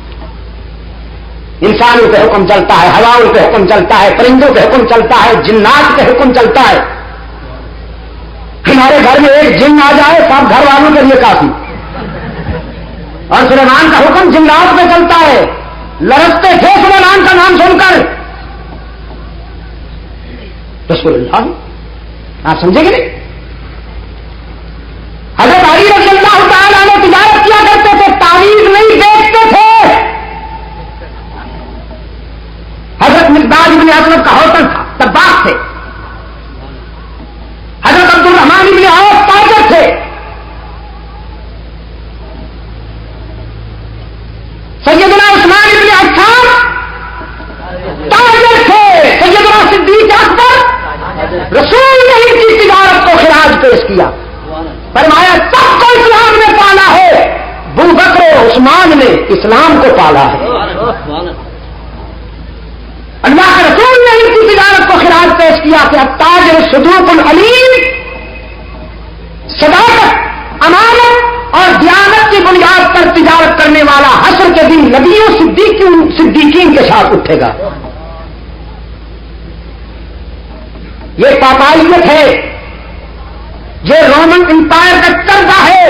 انسانوں پہ حکم چلتا ہے، ہواؤں پہ حکم چلتا ہے، پرندوں پہ حکم چلتا ہے، جنات پہ حکم چلتا ہے. ہمارے گھر میں ایک جن آ جائے سب گھر والوں کے لیے کافی. اور سلیمان کا حکم جنات پہ چلتا ہے. لرزتے تھے سلیمان کا نام سن کر. رسول اللہ، آپ سمجھیں گے نہیں؟ حضرت علی رضی اللہ تعالیٰ عنہ تجارت کیا کرتے تھے، تعویذ نہیں بیچتے تھے. حضرت مقداد ابن اسود کا ہوٹل تھا، طباخ تھے. حضرت عبد الرحمان ابن عوف تاجر تھے. سیدنا عثمان ابن عفان تاجر تھے. سیدنا صدیق اکبر رسول نے ان کی تجارت کو خراج پیش کیا. فرمایا سب کو اسلام نے پالا ہے، ابو بکر و عثمان نے اسلام کو پالا ہے. اللہ کے رسول نے ان کی تجارت کو خراج پیش کیا کہ التاجر صدوق العلیم، صداقت، امانت اور دیانت کی بنیاد پر تجارت کرنے والا حشر کے دن نبیوں صدیقین کے ساتھ اٹھے گا. یہ پاپائیت ہے، یہ رومن امپائر کا چرچا ہے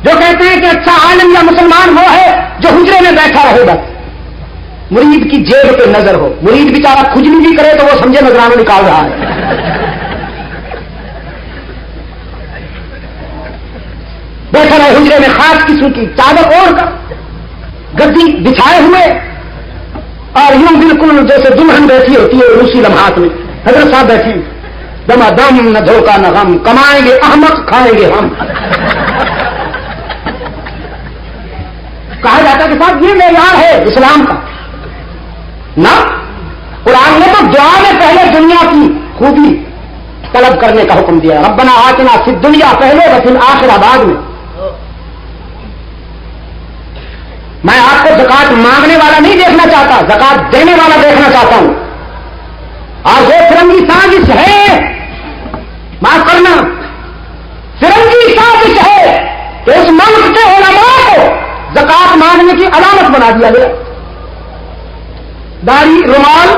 جو کہتے ہیں کہ اچھا عالم یا مسلمان وہ ہے جو حجرے میں بیٹھا رہے گا، مرید کی جیب پہ نظر ہو. مرید بیچارہ کھجلی بھی کرے تو وہ سمجھے نظرانہ نکال رہا ہے. بیٹھا رہے حجرے میں خاص قسم کی چادر اوڑھ کر، گدی بچھائے ہوئے، اور یوں بالکل جیسے دلہن بیٹھی ہوتی ہے روسی لمحات میں. حضرت صاحب بیٹھے دما دم، نہ دھوکہ نہ غم، کمائیں گے احمق کھائیں گے ہم. کہا جاتا ہے کہ صاحب یہ معیار ہے اسلام کا. نہ، قرآن نے تو دعا میں پہلے دنیا کی خوبی طلب کرنے کا حکم دیا. ربنا آتنا فی الدنیا پہلے و فی الآخرہ بعد میں. میں آپ کو زکات مانگنے والا نہیں دیکھنا چاہتا, زکات دینے والا دیکھنا چاہتا ہوں. اور وہ فرنگی سازش ہے, معاف کرنا, فرنگی سازش ہے کہ اس ملک کے علماء کو زکات مانگنے کی علامت بنا دیا گیا. داڑھی, رومال,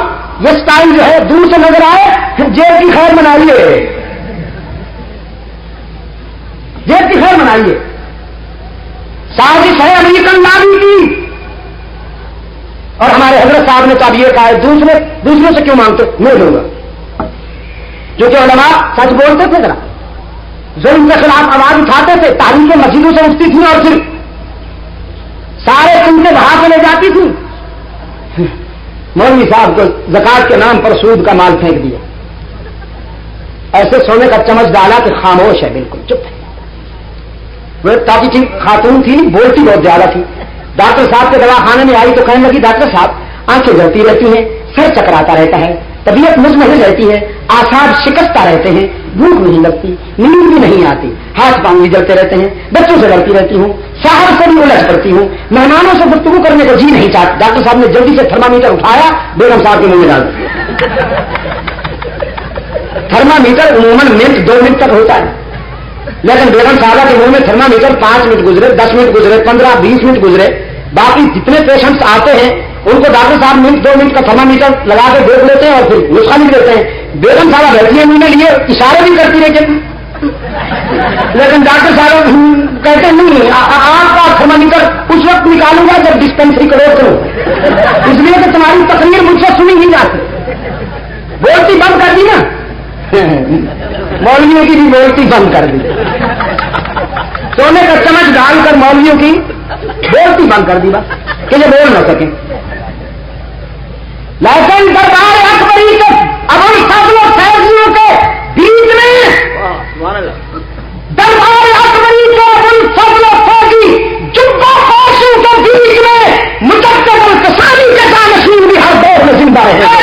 یہ سٹائل جو ہے دور سے نظر آئے, پھر جیب کی خیر منائیے, جیب کی خیر منائیے. سازش ہے امریکن لابی کی. اور ہمارے حضرت صاحب نے تو اب یہ کہا ہے دوسروں سے کیوں مانگتے, میں دوں گا. جو کہ علماء سچ بولتے تھے, ذرا ظلم کے خلاف آواز اٹھاتے تھے, تحریکیں مسجدوں سے اٹھتی تھیں اور پھر سارے قیمتیں بہا کے لے جاتی تھی. مولوی صاحب کو زکات کے نام پر سود کا مال پھینک دیا, ایسے سونے کا چمچ ڈالا کہ خاموش ہے, بالکل چپ ہے. وہ تاکہ خاتون تھی, بولتی بہت زیادہ تھی. ڈاکٹر صاحب کے دواخانے میں آئی تو کہنے لگی ڈاکٹر صاحب آنکھیں جلتی رہتی ہیں, سر چکراتا رہتا ہے, طبیعت مزمحل رہتی ہے, اعصاب شکستہ رہتے ہیں, بھوک نہیں لگتی, نیند بھی نہیں آتی, ہاتھ پاؤں بھی جلتے رہتے ہیں, بچوں سے لڑتی رہتی ہوں, شوہر سے بھی الجھ پڑتی ہوں, مہمانوں سے گفتگو کرنے کو جی نہیں چاہتی. ڈاکٹر صاحب نے جلدی سے تھرمامیٹر اٹھایا, بیگم صاحب کے منہ میں ڈال دیا. تھرمامیٹر عموماً منٹ 2 منٹ تک ہوتا ہے, لیکن بیگم صاحبہ کے منہ میں تھرمامیٹر 5 منٹ گزرے, 10 منٹ گزرے, 15-20 منٹ گزرے. باقی جتنے پیشنٹس آتے ہیں ان کو ڈاکٹر صاحب منٹ 2 منٹ کا تھرمامیٹر لگا کے دیکھ لیتے ہیں اور پھر نسخہ لکھ دیتے ہیں. بیگم صاحبہ بیٹھی ہیں, منہ میں لیے اشارے بھی کرتی رہتے, لیکن ڈاکٹر صاحب کہتے ہیں نہیں, آپ کا تھرمامیٹر اس وقت نکالوں گا جب ڈسپینسری کلوز کرو, اس لیے کہ تمہاری تقریر مجھ سے سنی نہیں جاتی. بولتی بند کر دی نا, مولویوں کی بھی بولتی بند کر دی, سونے کا چمچ ڈال کر مولویوں کی بولتی بند کر دی, بس کہ یہ بول نہ سکیں. لیکن دربار اکبری کے ابو الفضل و فیضیوں کے بیچ میں, دربار اکبری کے ابو الفضل و فیضی جبہ پوشوں کے بیچ میں مجدد القسامی کے جانشین بھی ہر دور میں زندہ رہے.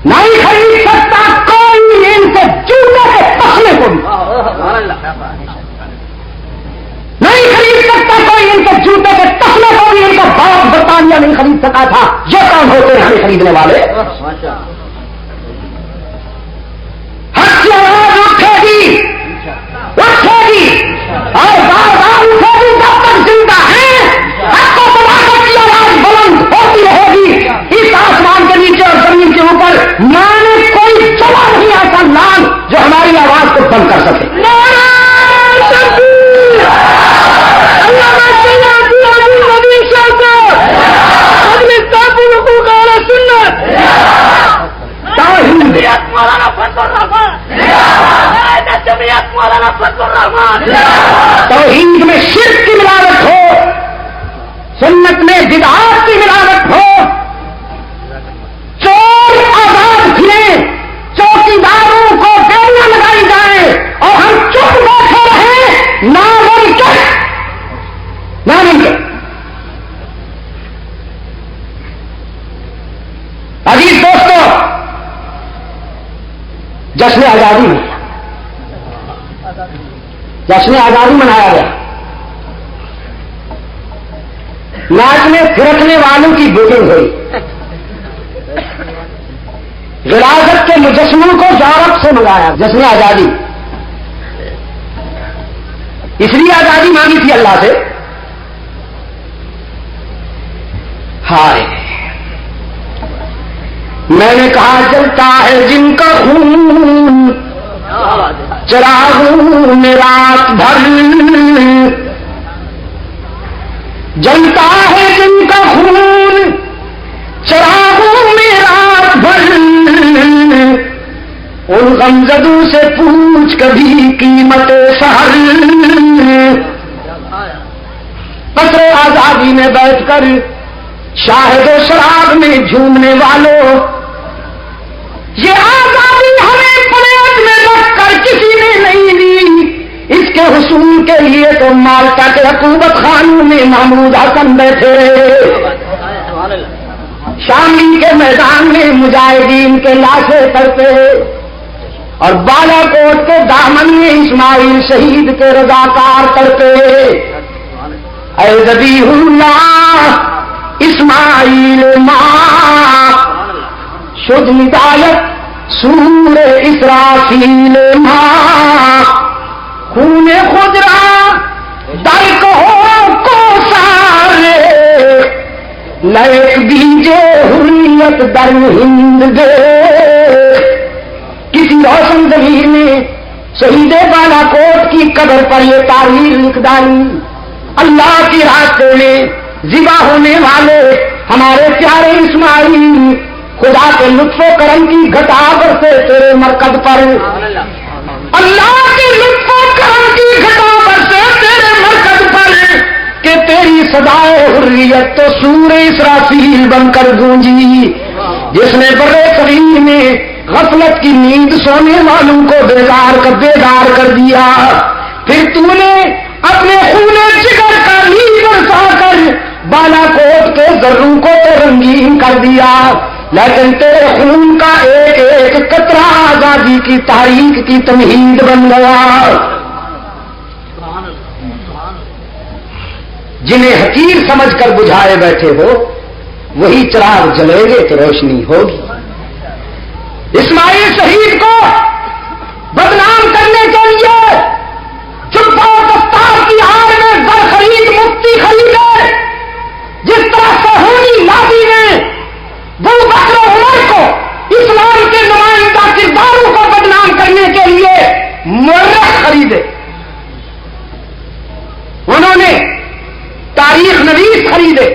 نہیں خرید سکتا کوئی ان کے جوتے کے تسمے کو بھی, نہیں خرید سکتا کوئی ان کے جوتے کے تسمے کو بھی. ان کا باپ برطانیہ نہیں خرید سکا تھا. یہ کام ہوتے ہیں ہمیں خریدنے والے. حق کی آواز اٹھے گی, اٹھے گی اور بار بار اٹھے گی جب تک زندہ ہے. حق کو صداقت کی آواز بلند ہوتی رہے گی. اس آسمان کے نیچے اور زمین کے اوپر مانے کوئی چلا نہیں ایسا لال جو ہماری آواز کو بند کر سکے. توحید میں شرک کی ملاوٹ ہو, سنت میں بدعات کی ملاوٹ ہو, چور آزاد پھریں, چوکیداروں کو گولیاں لگائی جائیں اور ہم چپ بیٹھے رہیں, ناممکن, ناممکن. عزیز دوستو, جشن آزادی میں جشن آزادی منایا گیا. ناچنے پھرکنے والوں کی بکنگ ہوئی. غلاظت کے مجسموں کو یورپ سے منگایا. جشن آزادی اس لیے آزادی مانگی تھی اللہ سے. ہائے, میں نے کہا جلتا ہے جن کا خون چراغوں میں رات بھر, جلتا ہے جن کا خون چراغوں میں رات بھر, ان غمزدوں سے پوچھ کبھی قیمت سحر. قصر آزادی میں بیٹھ کر شاہد و شراب میں جھومنے والوں, یہ آزادی ہمیں پلیٹ میں رکھ کر کسی حصول کے لیے تو مالٹا کے حکومت خانوں میں محمود حسن بیٹھے رہے، شاملی کے میدان میں مجاہدین کے لاشیں تڑپے، اور بالا کوٹ کے دامن میں اسماعیل شہید کے رضاکار تڑپے۔ اے ذبیح اللہ اسماعیل ماں شد ہدایت سور اسرافیل ماں، خون خجرا در کو سارے لیک بیجے حریت در ہند دے۔ کسی روشن ضمیر نے شہید بالا کوٹ کی قبر پر یہ تحریر لکھ ڈالی، اللہ کی راستے میں ذبح ہونے والے ہمارے پیارے اسماعیل، خدا کے لطف و کرم کی گھٹا برسے تیرے مرکز پر، اللہ کے لطف و کرم کی گھٹا برسے تیرے مرکز پر، کہ تیری صدائے حریت تو سور اسرافیل بن کر گونجی، جس نے برے صغیر میں غفلت کی نیند سونے والوں کو بیدار کر دیا۔ پھر تو نے اپنے خون جگر کا نیل برسا کر بالا کوٹ کے ذروں کو تو رنگین کر دیا، لیکن تیرے خون کا ایک ایک قطرہ آزادی کی تاریخ کی تمہید بن گیا۔ جنہیں حقیر سمجھ کر بجھائے بیٹھے ہو وہی چراغ جلیں گے تو روشنی ہوگی۔ اسماعیل شہید کو بدنام کرنے کے لیے چپا دستار کی آڑ میں زر خرید مفتی خریدے، جس طرح صہیونی لابی نے ابو بکر و عمر کو اسلام کے نمائندہ کرداروں کو بدنام کرنے کے لیے مورخ خریدے، انہوں نے تاریخ نویس خریدے،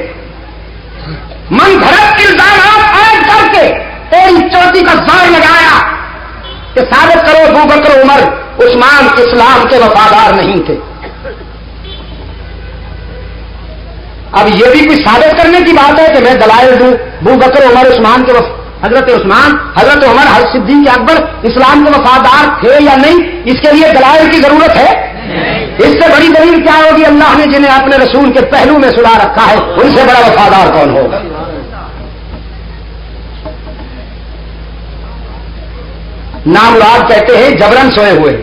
من گھڑت الزامات عائد کر کے تیری چوٹی کا زور لگایا کہ ثابت کرو ابو بکر و عمر عثمان اسلام کے وفادار نہیں تھے۔ اب یہ بھی کوئی ثابت کرنے کی بات ہے کہ میں دلائل دوں ابو بکر و عمر عثمان کے حضرت عثمان حضرت عمر حضرت صدیق اکبر اسلام کے وفادار تھے یا نہیں، اس کے لیے دلائل کی ضرورت ہے؟ اس سے بڑی دلیل کیا ہوگی؟ اللہ نے جنہیں اپنے رسول کے پہلو میں سلا رکھا ہے ان سے بڑا وفادار کون ہوگا؟ نام مراد کہتے ہیں جبرن سوئے ہوئے،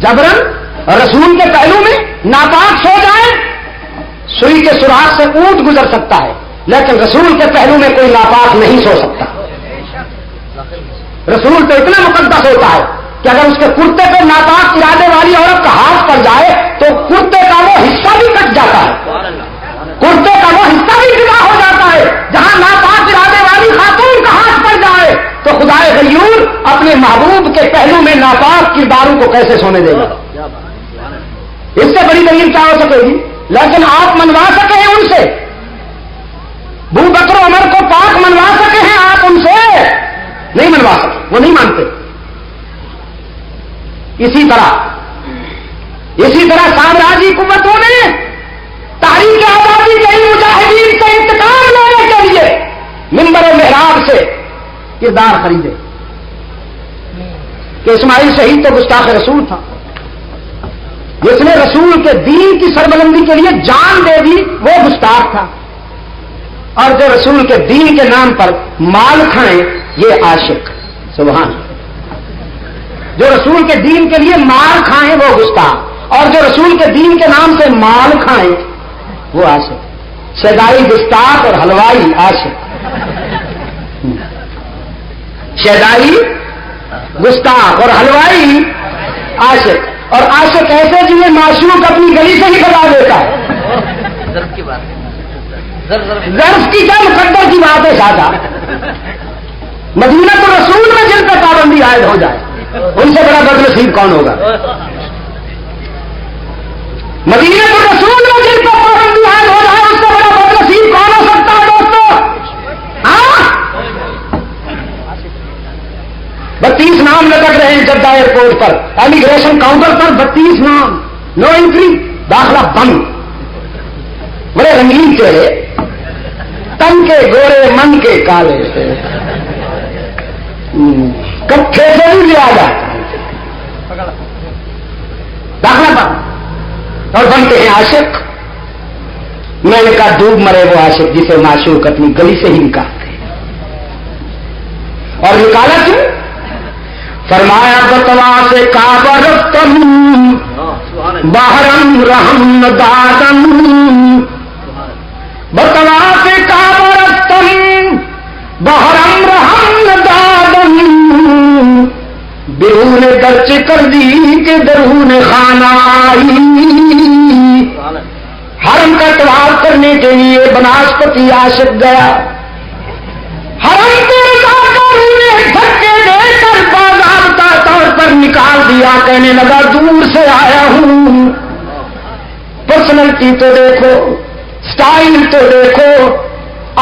جبرن رسول کے پہلو میں ناپاک سو جائے، سوئی کے سوراخ سے اونٹ گزر سکتا ہے لیکن رسول کے پہلو میں کوئی ناپاک نہیں سو سکتا۔ رسول تو اتنا مقدس ہوتا ہے کہ اگر اس کے کرتے پہ ناپاک ارادے والی عورت کا ہاتھ پڑ جائے تو کرتے کا وہ حصہ بھی کٹ جاتا ہے، کرتے کا وہ حصہ بھی جدا ہو جاتا ہے۔ جہاں ناپاک ارادے والی خاتون کا ہاتھ پڑ جائے تو خدا غیور اپنے محبوب کے پہلو میں ناپاک کرداروں کو کیسے سونے دے گا؟ اس سے بڑی دلیل کیا ہو سکے گی؟ لیکن آپ منوا سکے ہیں ان سے، ابو بکر و عمر کو پاک منوا سکے ہیں آپ ان سے؟ نہیں منوا سکے، وہ نہیں مانتے۔ اسی طرح سامراجی قوتوں نے تاریخ آزادی کے مجاہدین سے انتقام لینے کے لیے منبر و محراب سے کردار خریدے کہ اسماعیل شہید تو گستاخ رسول تھا، جس نے رسول کے دین کی سربلندی کے لیے جان دے دی وہ گستاخ تھا، اور جو رسول کے دین کے نام پر مال کھائیں یہ عاشق۔ سبحان اللہ۔ جو رسول کے دین کے لیے مال کھائیں وہ گستاخ، اور جو رسول کے دین کے نام سے مال کھائیں وہ عاشق۔ شیدائی گستاخ اور حلوائی عاشق، شیدائی گستاخ اور حلوائی عاشق، اور عاشق ایسے جنہیں معشوق اپنی گلی سے ہی بتا دیتا ہے۔ ظرف کی کیا مقدر کی بات ہے سادہ، مدینہ الرسول میں جن پر پابندی عائد ہو جائے ان سے بڑا بد نصیب کون ہوگا؟ مدینہ الرسول میں جن پر پابندی عائد ہو جائے ان سے بڑا بد نصیب کون ہو سکتا ہے دوستو؟ 32 نام لٹک رہے ہیں جدہ ایئرپورٹ پر، امیگریشن کاؤنٹر پر 32 نام، نو انٹری، داخلہ بند۔ بڑے رنگین چہرے، تن کے گورے من کے کالے، کٹھے سے بھی لیا جاتا ہے۔ داخلہ پا اور بنتے ہیں عاشق. میں نے کہا ڈوب مرے وہ عاشق جسے معشوق اپنی گلی سے ہی نکالتے ہیں. اور نکالا کیوں؟ فرمایا بتوا سے کعبہ رفتم بحرم رحم دادم. بتوا سے کعبہ رفتم بحرم رحم دادم. بیرون درچ کر دی کہ درون خانہ آئی. حرم کا طواف کرنے کے لیے بناسپتی عاشق گیا. حرم کو دھکے دے کر باضابطہ طور پر نکال دیا. کہنے لگا دور سے آیا ہوں, پرسنالٹی تو دیکھو, سٹائل تو دیکھو,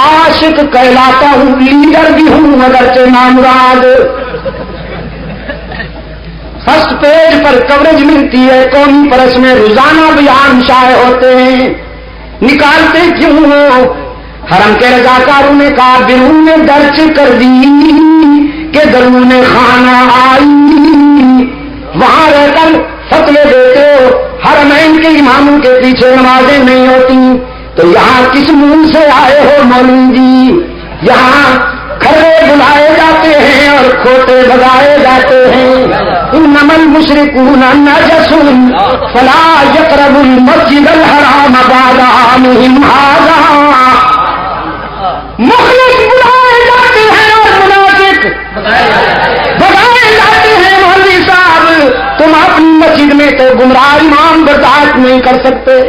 عاشق کہلاتا ہوں, لیڈر بھی ہوں اگرچہ نامراد. فرسٹ پیج پر کوریج ملتی ہے, قومی پریس میں روزانہ بیان شائع ہوتے ہیں. نکالتے کیوں ہو؟ حرم کے رضاکاروں نے کہا بیرون درچ کر دی کہ درون خانہ آئی. وہاں رہ کر فتوے دیتے ہو حرمین کے اماموں کے پیچھے نمازیں نہیں ہوتی, تو یہاں کس منہ سے آئے ہو مولوی جی؟ یہاں کھڑے بلائے جاتے ہیں اور کھوٹے بگائے جاتے ہیں. انما المشرکون نجس فلا یقربوا المسجد الحرام بعد عامهم هذا. مخلص بلائے جاتے ہیں اور منافق بگائے جاتے ہیں. مولوی صاحب تم اپنی مسجد میں تو گمراہ امام برداشت نہیں کر سکتے,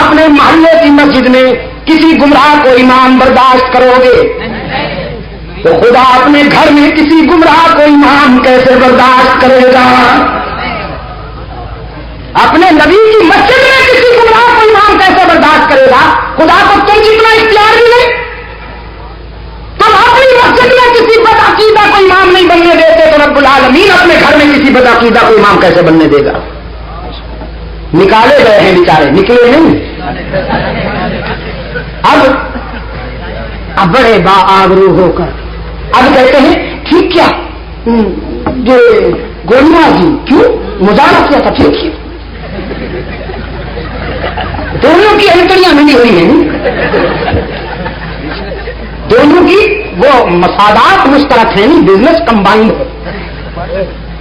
اپنے محلے کی مسجد میں کسی گمراہ کو امام برداشت کرو گے تو خدا اپنے گھر میں کسی گمراہ کو امام کیسے برداشت کرے گا؟ اپنے نبی کی مسجد میں کسی گمراہ کو امام کیسے برداشت کرے گا؟ خدا کو تم جتنا اختیار بھی نہیں. تم اپنی مسجد میں کسی بدعقیدہ کو امام نہیں بننے دیتے تو رب العالمین اپنے گھر میں کسی بدعقیدہ کو امام کیسے بننے دے گا؟ نکالے گئے ہیں بیچارے, نکلے نہیں. اب بڑے با آبرو ہو کر اب کہتے ہیں ٹھیک کیا یہ گولیا جی کیوں مظاہرہ کیا تھا, ٹھیک کیا. دونوں کی انٹریاں ملی ہوئی ہیں, دونوں کی وہ مفادات مشترک ہیں, بزنس کمبائنڈ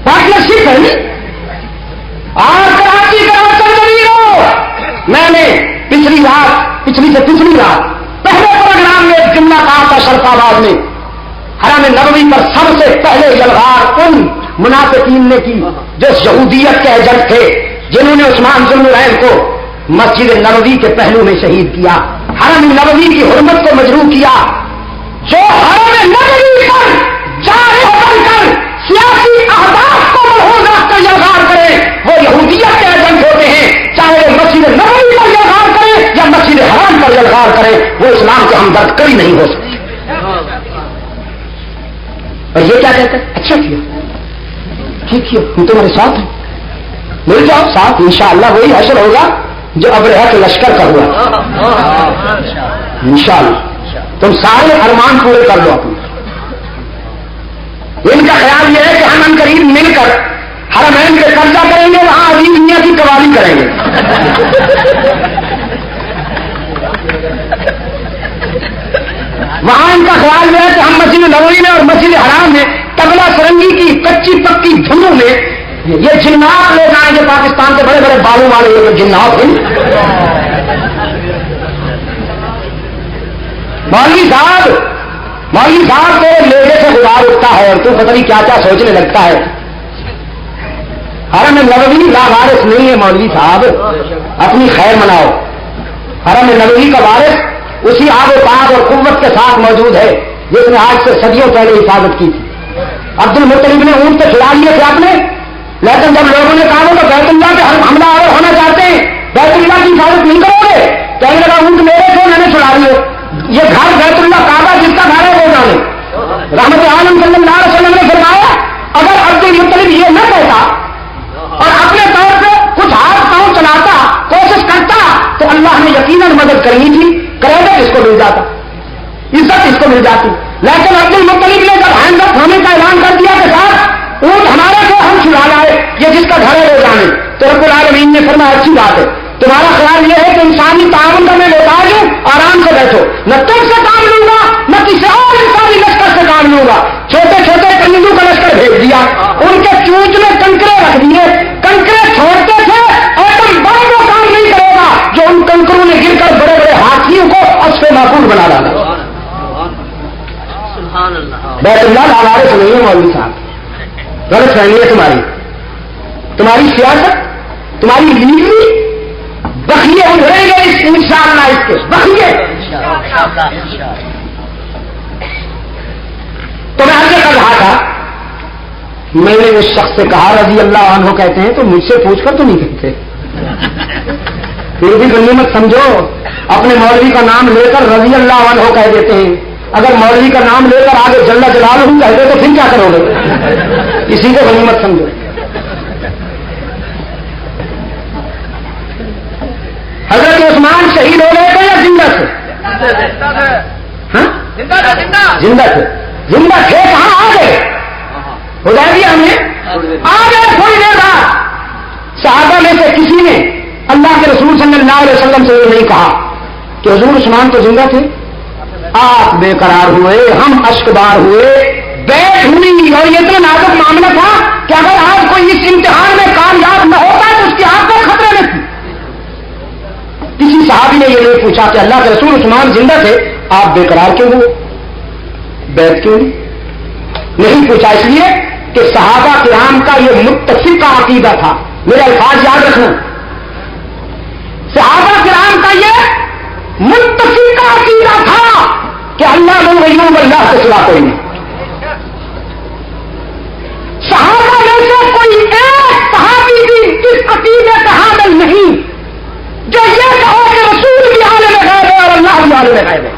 پارٹنرشپ ہے نہیں. اور کراچی میں نے پچھلی رات پہلے پروگرام میں ایک جملہ کہا تھا شرف آباد میں, حرم نبوی پر سب سے پہلے یلغار ان منافقین نے کی جو یہودیت کے ایجنٹ تھے, جنہوں نے عثمان ذو النورین کو مسجد نبوی کے پہلو میں شہید کیا, حرم نبوی کی حرمت کو مجروح کیا. جو حرم نبوی پر جارح بن کر سیاسی اہداف کو ملحوظ رکھ کر یلغار کرے وہ یہودیت کے ایجنٹ ہوتے ہیں, چاہے وہ مسجد نبوی پر یلغار کرے یا مسجد حرام پر یلغار کرے, وہ اسلام کے ہمدرد کبھی نہیں ہو سکتے. اور یہ کیا کہتے ہیں؟ اچھا کیا, ٹھیک کیا, ہم تمہارے ساتھ ہیں, مل جاؤ ساتھ, انشاءاللہ وہی حشر ہوگا جو ابرہہ کے لشکر کا ہوا. انشاءاللہ تم سارے ارمان پورے کر لو اپنے. ان کا خیال یہ ہے کہ ہم قریب مل کر حرمین پہ قبضہ کریں گے, وہاں عظیم دنیا کی قوالی کریں گے. وہاں ان کا خیال یہ ہے کہ ہم مسجد نبوی میں اور مسجد حرام میں تبلا سرنگی کی کچی پکی دھنوں میں یہ جنات لوگ آئیں گے, پاکستان کے بڑے بڑے بالوں والے یہ جنات ہیں. مولوی صاحب کو لینے سے غبار اٹھتا ہے اور تو پتہ نہیں کیا کیا سوچنے لگتا ہے. حرم نبوی لا وارث نہیں ہے مولوی صاحب, اپنی خیر مناؤ. حرم نبوی کا وارث اسی آب و تاب اور قوت کے ساتھ موجود ہے جس نے آج سے صدیوں پہلے حفاظت کی تھی. عبد المطلب نے اونٹ تو کھلا لیے تھے آپ نے, لیکن جب لوگوں نے کہا تو بیت اللہ پہ حملہ آور ہونا چاہتے ہیں, بیت اللہ کی حفاظت نہیں کرو گے, کہنے لگا اونٹ میرے تھے, میں نے چھڑا لیے. یہ گھر بیت اللہ کعبہ جس کا گھر ہے وہ جانے. رحمت عالم صلی اللہ علیہ وسلم نے فرمایا اگر عبد المطلب یہ نہ کہتا اور اپنے طور پہ کچھ ہاتھ پاؤں چلاتا, کوشش کرتا, تو اللہ نے یقیناً مدد کرنی تھی, کریڈٹ اس کو مل جاتا, عزت اس کو مل جاتی. لیکن عبد المطلب نے جب ہینڈ اپ ہونے کا اعلان کر دیا کہ صاحب اونٹ ہمارا کو ہم چھڑا لائے، یہ جس کا گھر ہے وہ جانے. تو رب العالمین نے فرمایا اچھی بات ہے، تمہارا خیال یہ ہے کہ انسانی تعاون کا میں لوٹا دوں، آرام سے بیٹھو، نہ تم سے کام لوں گا نہ کسی اور انسانی لشکر سے کام لوں گا. چھوٹے چھوٹے پرندوں کا لشکر بھیج دیا، ان کے چونچ میں کنکرے رکھ دیے، کنکرے چھوڑتے تھے، ایٹم بم وہ کام نہیں کرے گا جو ان کنکروں نے گر کر بڑے بڑے ہاتھیوں کو اسفے معقول بنا ڈالا. بیت اللہ ہمارے سے نہیں ہے مولوی صاحب، غلط فہمی ہے تمہاری سیاست، تمہاری لیڈری بخیے ابھریں گے انشاءاللہ، اس کے بخیے. تو میں آگے کر رہا تھا، میں نے اس شخص سے کہا رضی اللہ عنہ کہتے ہیں، تو مجھ سے پوچھ کر تو نہیں کہتے، پھر بھی غنیمت سمجھو، اپنے مولوی کا نام لے کر رضی اللہ عنہ کہہ دیتے ہیں. اگر مولوی کا نام لے کر آگے جل جلالہ کہہ دے تو پھر کیا کرو گے؟ اسی کو غنیمت سمجھو. حضرت عثمان شہید ہو گئے تھے یا زندہ تھے؟ زندہ تھے. زندہ تھے کہاں آ گئے؟ حدیبیہ میں آ گئے تھوڑی دیر بعد. صحابہ میں سے کسی نے اللہ کے رسول صلی اللہ علیہ وسلم سے یہ نہیں کہا کہ حضور عثمان تو زندہ تھے، آپ بے قرار ہوئے، ہم اشکبار ہوئے، بیٹھ ہوئی. اور یہ اتنا نازک معاملہ تھا کہ اگر آج کوئی اس امتحان میں کامیاب نہ ہوتا تو اس کی آنکھیں خطرے میں تھی. کسی صحابی نے یہ نہیں پوچھا کہ اللہ کے رسول عثمان زندہ تھے، آپ بے قرار کیوں ہوئے، بیٹھ کیوں نہیں پوچھا. اس لیے کہ صحابہ کرام کا یہ متفق کا عقیدہ تھا. میرے الفاظ یاد رکھنا، صحابہ کرام کا یہ متفق کا عقیدہ تھا کہ اللہ الغیوب، اللہ کے سوا کوئی نہیں. صحابہ میں سے کوئی ایک صحابی بھی اس عقیدے کا حامل نہیں جو یہ کہو کہ رسول بھی عالم غیب ہے اور اللہ بھی عالم غیب ہے.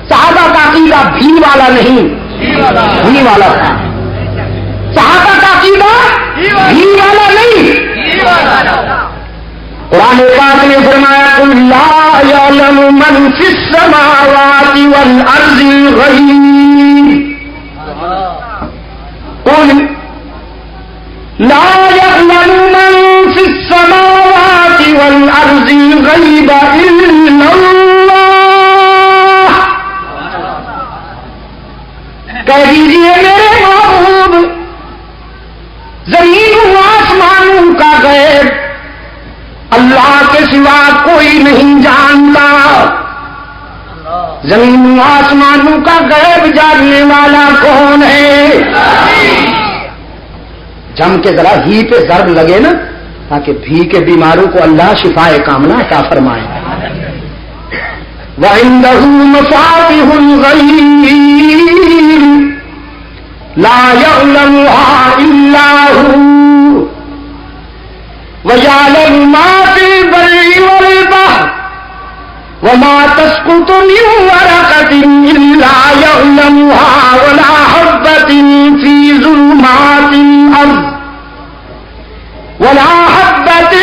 صحابہ کا عقیدہ بھی والا نہیں، بھی والا تھا. صحابہ کا عقیدہ بھی والا نہیں. قرآن پاک نے فرمایا قل لا یعلم من فی السماوات والارض الغیب، قل لا یعلم من فی السماوات والارض الغیب الا اللہ. کہہ دیجیے میرے محبوب، زمین و آسمانوں کا غیب اللہ کے سوا کوئی نہیں جانتا. زمین و آسمانوں کا غیب جاننے والا کون ہے؟ جم کے ذرا ہی پہ ضرب لگے نا، تاکہ بھی کے بیماروں کو اللہ شفائے کاملہ عطا فرمائے. وعنده مفاتيح الغيب لا يعلمها إلا هو ويعلم ما في البر والبحر وما تسقط من ورقة إلا يعلمها ولا حبة في ظلمات الأرض ولا حبة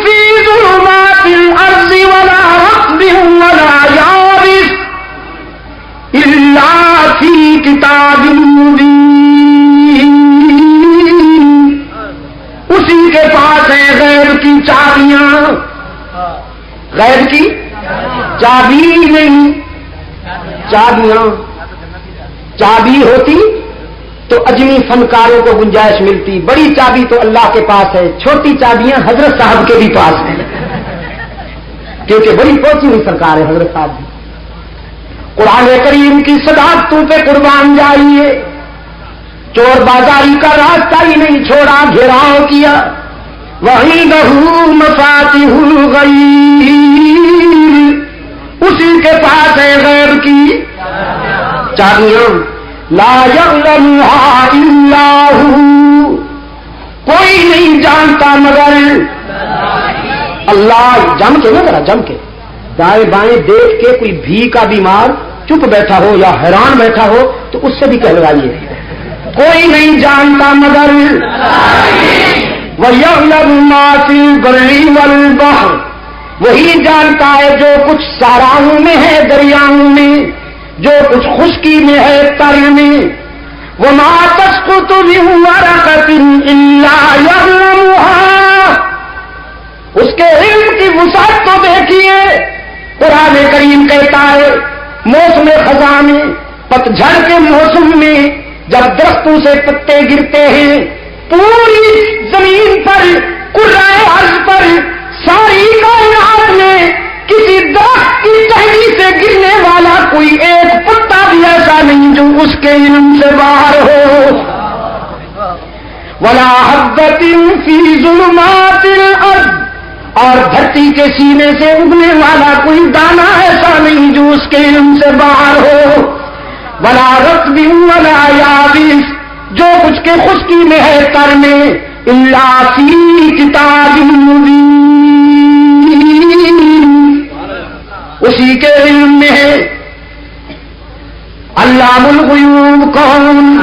في ظلمات الأرض ولا رطب ولا يابس إلا في كتاب مبين. اسی کے پاس ہے غیب کی چابیاں. غیب کی چابی نہیں، چابیاں. چابی ہوتی تو اجمی فنکاروں کو گنجائش ملتی، بڑی چابی تو اللہ کے پاس ہے، چھوٹی چابیاں حضرت صاحب کے بھی پاس ہیں، کیونکہ بڑی پہنچی ہوئی سرکار ہے حضرت صاحب بھی. قرآن کریم کی صداقتوں پہ قربان جائیے. چور بازاری کا راستہ ہی نہیں چھوڑا، گھیراؤ کیا. وَعِندَهُ مَفَاتِحُ الْغَیْبِ، اسی کے پاس ہے غیب کی چابیاں. لا يعلمها إلا هو، کوئی نہیں جانتا مگر اللہ. جم کے نا ذرا جم کے دائیں بائیں دیکھ کے کوئی بھی کا بیمار چپ بیٹھا ہو یا حیران بیٹھا ہو تو اس سے بھی کہلوائیے کوئی نہیں جانتا مگر وَيَعْلَمُ مَا فِي الْبَرِّ وَالْبَحْرِ، وہی جانتا ہے جو کچھ صحراؤں میں ہے، دریاؤں میں، جو کچھ خشکی میں ہے، تر میں. وما تسقط من ورقة إلا يعلمها، اس کے علم کی وسعت تو دیکھیے. قرآن کریم کہتا ہے موسم خزاں میں، پتجھڑ کے موسم میں جب درختوں سے پتے گرتے ہیں، پوری زمین پر، کرۂ ارض پر، ساری کائنات میں کسی درخت کی ٹہنی سے گرنے والا کوئی ایک پتا بھی ایسا نہیں جو اس کے علم سے باہر ہو. ولا حبۃ فی ظلمات الارض، اور دھرتی کے سینے سے اگنے والا کوئی دانہ ایسا نہیں جو اس کے علم سے باہر ہو. ولا رطب ولا یابس، جو کچھ کے خشکی میں ہے تر میں، الا فی کتاب مبین، اسی کے علم میں ہے. علام الغیوب کون؟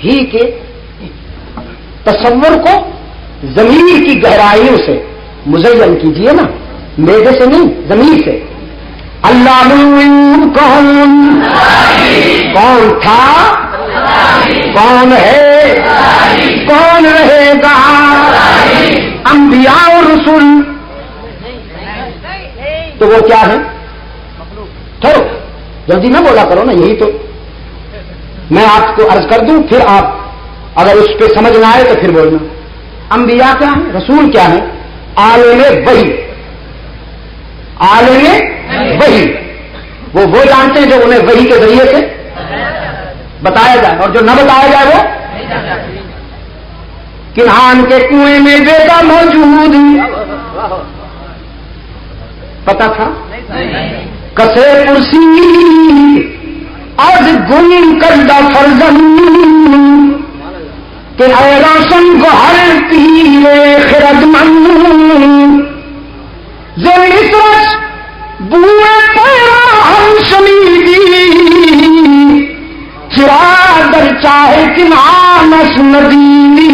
ہی کے تصور کو ضمیر کی گہرائیوں سے مزین کیجئے نا، میدے سے نہیں، ضمیر سے. علام الغیوب کون؟ کون تھا، کون ہے، کون رہے گا؟ انبیاء اور رسول تو وہ کیا ہے؟ ٹھہرو، جلدی نہ بولا کرو نا، یہی تو میں آپ کو عرض کر دوں، پھر آپ اگر اس پہ سمجھ نہ آئے تو پھر بولنا. انبیاء کیا ہے، رسول کیا ہے؟ عالم وحی. عالم وحی وہ جانتے ہیں جو انہیں وحی کے ذریعے سے بتایا جائے، اور جو نہ بتایا جائے وہ کنعان کے کنویں میں بیٹا موجود، پتا تھا؟ کسے پرسی آج گم کردہ فرزند، کہ اے روشن گوہر پیرے خردمند، زمسرش بوئے پیرا ہم شمیدی، چرا در چاہے کنعانش ندیدی.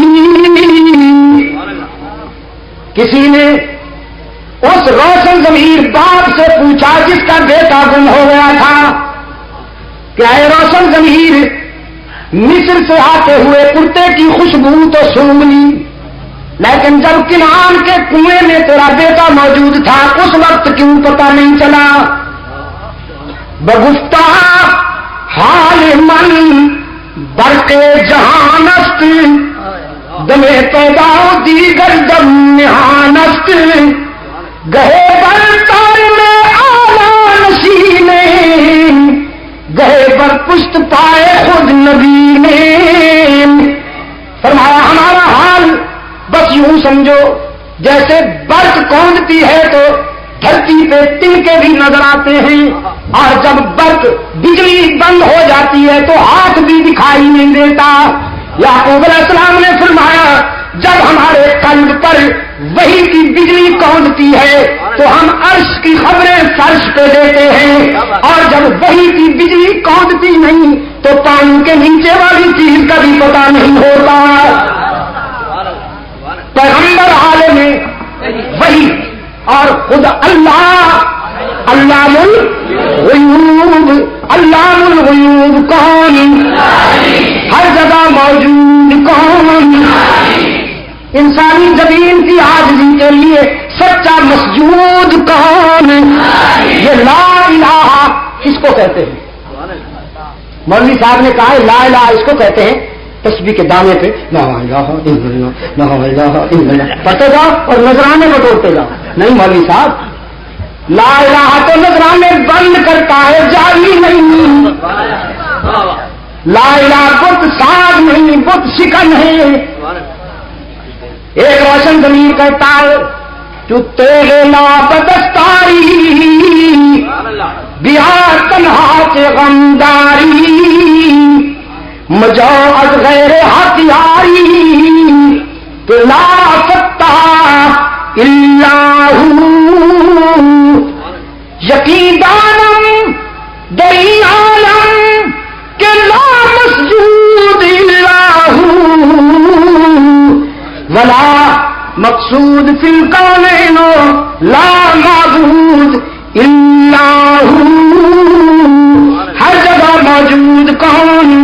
کسی نے اس روشن ضمیر باپ سے پوچھا جس کا بیٹا گم ہو گیا تھا کہ اے روشن ضمیر، مصر سے آتے ہوئے کرتے کی خوشبو تو سونگ لی، لیکن جب کنعان کے کنویں میں تیرا بیٹا موجود تھا اس وقت کیوں پتہ نہیں چلا؟ بگفتہ حال من برق جہانست، دم پیدا دیگر دم نہانست، گہے بر تار میں آلہ نشینے، گہے بر پشت پائے خود نبی نے. فرمایا ہمارا حال بس یوں سمجھو جیسے برق کوندتی ہے تو دھرتی پہ تنکے بھی نظر آتے ہیں، اور جب برق بجلی بند ہو جاتی ہے تو ہاتھ بھی دکھائی نہیں دیتا. یعقوب علیہ السلام نے فرمایا جب ہمارے قلب پر وحی کی بجلی کوندتی ہے تو ہم عرش کی خبریں فرش پہ دیتے ہیں، اور جب وحی کی بجلی کوندتی نہیں تو پانی کے نیچے والی چیز کا بھی پتہ نہیں ہوتا. پیغمبر عالم وحی اور خود اللہ علام الغیوب. علام الغیوب کون؟ ہر جگہ موجود کون؟ انسانی زمین کی عاجزی کے لیے سچا مسجود کون؟ یہ لا الہ کس کو کہتے ہیں؟ مولوی صاحب نے کہا ہے لا الہ اس کو کہتے ہیں تسبیح کے دانے پہ لا الہ الا اللہ لا الہ الا اللہ پڑھتے جاؤ اور نذرانے بٹورتے جاؤ. نہیں مولوی صاحب، لا الہ تو نذرانے بند کرتا ہے، جاری نہیں. لا الہ بت ساز نہیں، بت شکن ہے. ایک روشن ضمیر کہتا ہے تو تیرے نابدستاری بہار تنہا کے غمداری، مجو از غیر ہتھیاری تو لا فتح اللہ یقین دانم دری عالم کہ لا مسجود اللہ ولا مقصود فی الکونین لا معبود الا ہو. ہر جگہ موجود کون؟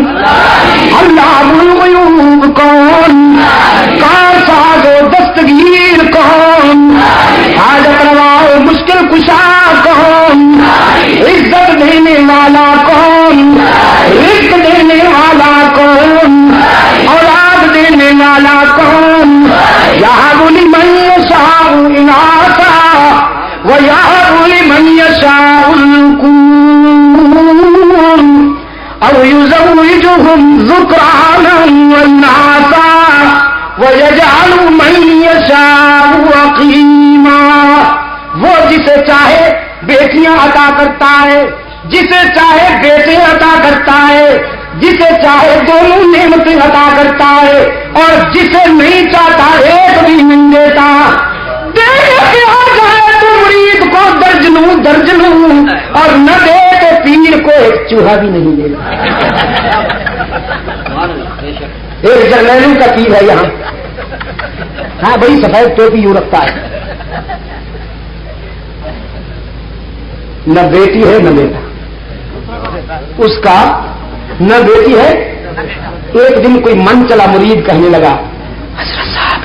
والا کون, رزق دینے والا کون, اولاد دینے والا کون. یہب لمن یشاء اناثا ویہب لمن یشاء الذکور او یزوجہم ذکرانا واناثا وَيَجْعَلُ مَن يَشَاءُ عَقِيمًا. وہ جسے چاہے بیٹیاں عطا کرتا ہے, جسے چاہے بیٹے عطا کرتا ہے, جسے چاہے دونوں نعمتیں عطا کرتا ہے, اور جسے نہیں چاہتا ایک بھی نہیں دیتا. دیکھ کے آ جائے تو مرید کو درجنوں اور نہ دے تو پیر کو ایک چوہا بھی نہیں دے. ایک جرنیلوں کا پیر ہے یہاں, ہاں بڑی سفید ٹوپی یوں رکھتا ہے, نہ بیٹی ہے نہ بیٹا اس کا, نہ بیٹی ہے. ایک دن کوئی من چلا مرید کہنے لگا, حضرت صاحب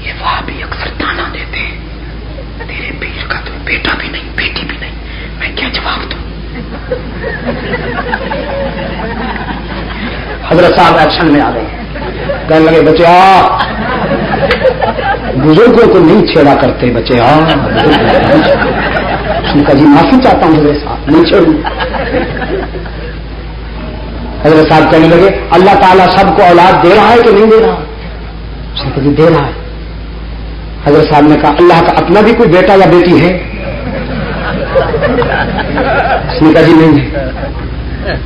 یہ وہاں بھی اکثر تانا دیتے ہیں, تیرے پیر کا تو بیٹا بھی نہیں بیٹی بھی نہیں, میں کیا جواب دوں. حضرت صاحب ایکشن میں آ گئے, کہنے لگے بچے بزرگوں کو نہیں چھیڑا کرتے, بچے اس نے کہا جی معافی چاہتا ہوں حضرت صاحب, نہیں چھیڑوں. حضرت صاحب کہنے لگے اللہ تعالیٰ سب کو اولاد دے رہا ہے کہ نہیں دے رہا؟ اس نے کہا جی دے رہا ہے. حضرت صاحب نے کہا اللہ کا اپنا بھی کوئی بیٹا یا بیٹی ہے؟ اس نے کہا جی نہیں ہے.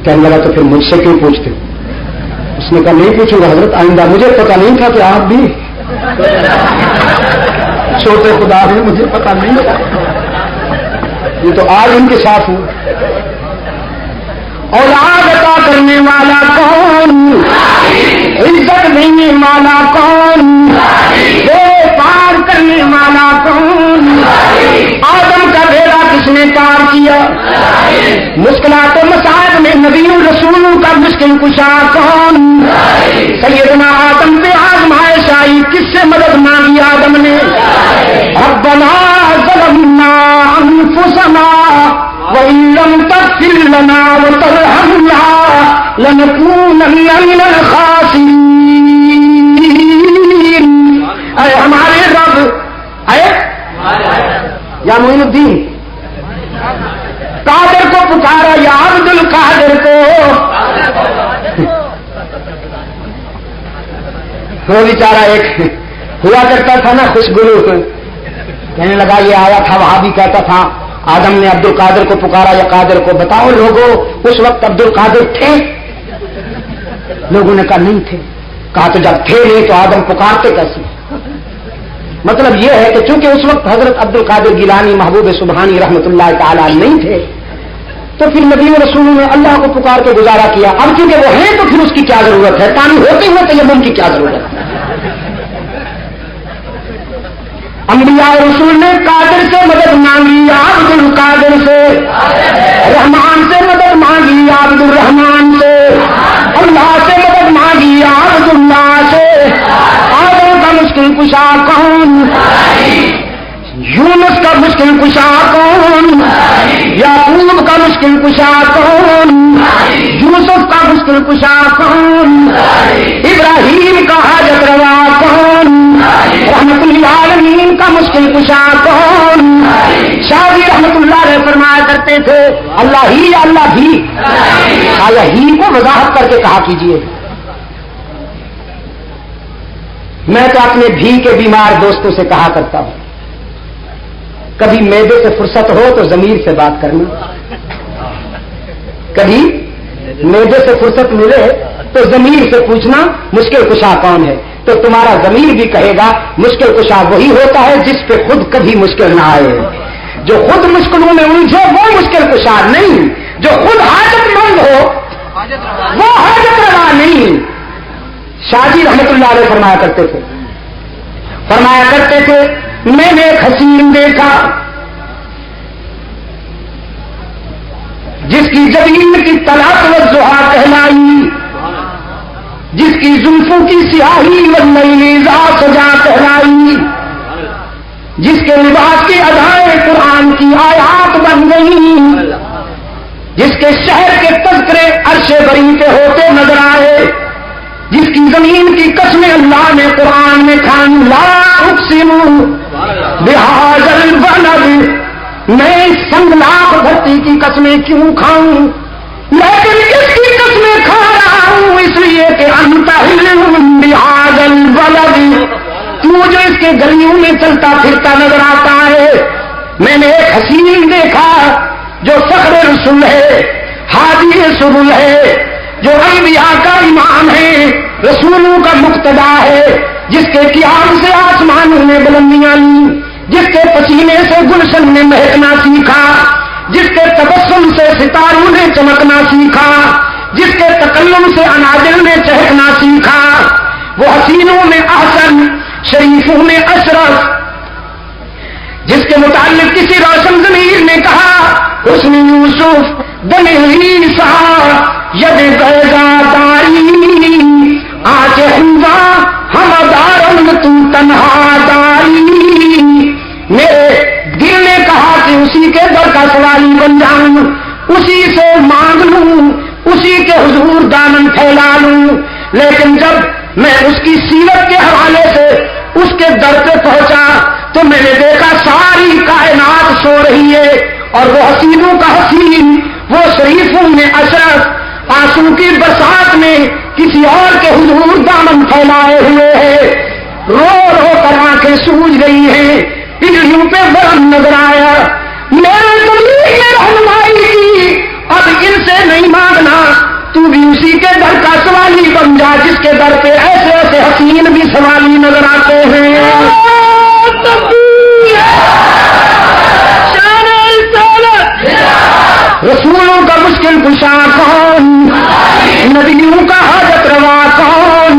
کہنے لگا تو پھر مجھ سے کیوں پوچھتے ہو؟ اس نے کہا نہیں پوچھوں گا حضرت, آئندہ. مجھے پتا نہیں تھا کہ آپ بھی چھوٹے خدا ہیں, مجھے پتا نہیں تھا, یہ تو آج ان کے ساتھ ہوں. اولاد عطا کرنے والا کون, عزت دینے والا کون, بے پار کرنے والا کون. آدم کا بیڑا کس نے پار کیا؟ مشکلات و مصائب میں نبیوں رسولوں کا مشکل کشا کون؟ سیدنا آدم پہ آزمائش آئی, کس سے مدد مانگی آدم نے؟ ربنا ظلمنا انفسنا وَإِن لَّمْ تَغْفِرْ لَنَا وَتَرْحَمْنَا لَنَكُونَنَّ مِنَ الْخَاسِرِينَ. اے ہمارے رب, اے یا معین الدین قادر کو پکارا, یا عبد القادر کو. وہ بیچارہ ایک ہوا کرتا تھا نا خوشگلو, کہنے لگا یہ آیا تھا وہاں بھی کہتا تھا آدم نے عبد القادر کو پکارا یا قادر کو. بتاؤ لوگوں اس وقت عبد القادر تھے؟ لوگوں نے کہا نہیں تھے. کہا تو جب تھے نہیں تو آدم پکارتے کیسے؟ مطلب یہ ہے کہ چونکہ اس وقت حضرت عبد القادر گیلانی محبوب سبحانی رحمت اللہ تعالی نہیں تھے, تو پھر نبی رسولوں نے اللہ کو پکار کے گزارا کیا. اب چونکہ وہ ہیں تو پھر اس کی کیا ضرورت ہے؟ پانی ہوتے ہوئے تیمم کی کیا ضرورت ہے؟ انبیاء رسول نے قادر سے مدد مانگی, عبد القادر سے. رحمان سے مدد مانگی, عبد الرحمان سے. اللہ سے مدد مانگی, عبد اللہ سے. آدم کا مشکل کشا کون؟ یونس کا مشکل کشا کون؟ یعقوب کا مشکل کشا کون؟ یوسف کا مشکل کشا کون؟ ابراہیم کا حاجت روا کون؟ رحمت للعالمین کا مشکل کشا کون؟ شاہ جی رحمت اللہ علیہ فرمایا کرتے تھے اللہ ہی یا اللہ بھی. آیا ہی کو وضاحت کر کے کہا کیجیے. میں تو اپنے بھی کے بیمار دوستوں سے کہا کرتا ہوں, کبھی معدے سے فرصت ہو تو ضمیر سے بات کرنا, کبھی معدے سے فرصت ملے تو ضمیر سے پوچھنا مشکل کشا کون ہے. تو تمہارا ضمیر بھی کہے گا مشکل کشا وہی ہوتا ہے جس پہ خود کبھی مشکل نہ آئے. جو خود مشکلوں میں الجھے وہ مشکل کشا نہیں, جو خود حاجت مند ہو وہ حاجت روا نہیں. شاہ جی رحمت اللہ علیہ فرمایا کرتے تھے میں نے ایک حسین دیکھا جس کی جبین کی طلعت والضحا کہلائی, جس کی زلفوں کی سیاہی واللیل اذا سجا کہلائی, جس کے لباس کی ادائیں قرآن کی آیات بن گئی, جس کے نقشے بری پہ ہوتے نظر آئے، جس کی زمین کی قسمیں اللہ نے قرآن میں کھانی، لا اقسم بہذا البلد، میں سنگلاخ دھرتی کی قسمیں کیوں کھاؤں، لیکن اس کی قسمیں کھا رہا ہوں اس لیے کہ انت حل بہذا البلد، تو جو اس کے گلیوں میں چلتا پھرتا نظر آتا ہے۔ میں نے ایک حسین دیکھا جو فخر رسول ہے، ہادی سبل ہے، جو انبیاء کا امام ہے، رسولوں کا مقتدا ہے، جس کے قیام سے آسمانوں نے بلندیاں لی، جس کے پسینے سے گلشن نے مہکنا سیکھا، جس کے تبسم سے ستاروں نے چمکنا سیکھا، جس کے تکلم سے اناجل نے چہکنا سیکھا، وہ حسینوں میں احسن، شریفوں میں اشرف، جس کے متعلق کسی روشن ضمیر نے کہا حسن یوسف دم عیسیٰ ید بیضا داری آج حمزہ ہم دارنگ تو تنہا داری، میرے دل نے کہا کہ اسی کے در کا سوالی بن جاؤں، اسی سے مانگ لوں، اسی کے حضور دامن پھیلا لوں، لیکن جب میں اس کی سیرت کے حوالے سے اس کے در پہ پہنچا تو میں نے دیکھا ساری کائنات سو رہی ہے، اور وہ حسینوں کا حسین، وہ شریفوں میں اشرف آنسو کی برسات میں کسی اور کے حضور دامن پھیلائے ہوئے ہیں، رو رو کر آنکھیں سوج رہی ہیں، پگڑیوں پہ برم نظر آیا، میرے زمین نے رہنمائی کی، اب ان سے نہیں مانگنا، تو بھی اسی کے در کا سوالی بن جا جس کے در پہ ایسے ایسے حسین بھی سوالی نظر آتے ہیں۔ رسولوں کا مشکل کشا کون، نبیوں کا حاجت روا کون،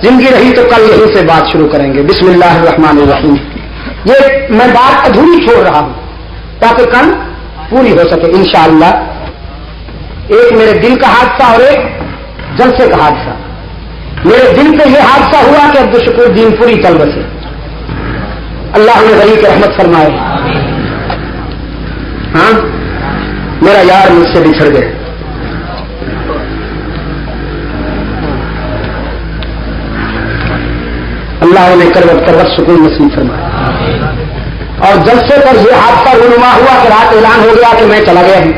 زندگی رہی تو کل یہیں سے بات شروع کریں گے۔ بسم اللہ الرحمن الرحیم۔ یہ میں بات ادھوری چھوڑ رہا ہوں تاکہ کل پوری ہو سکے انشاءاللہ۔ ایک میرے دل کا حادثہ اور ایک جلسے کا حادثہ۔ میرے دل پہ یہ حادثہ ہوا کہ عبدالشکور دین پوری کل بسے، اللہ نے غریب کی رحمت فرمائے۔ ہاں میرا یار مجھ سے بچھڑ گئے، اللہ نے کروٹ کروٹ سکون نصیب فرمایا۔ اور جلسے پر یہ حادثہ رونما ہوا کہ رات اعلان ہو گیا کہ میں چلا گیا ہوں،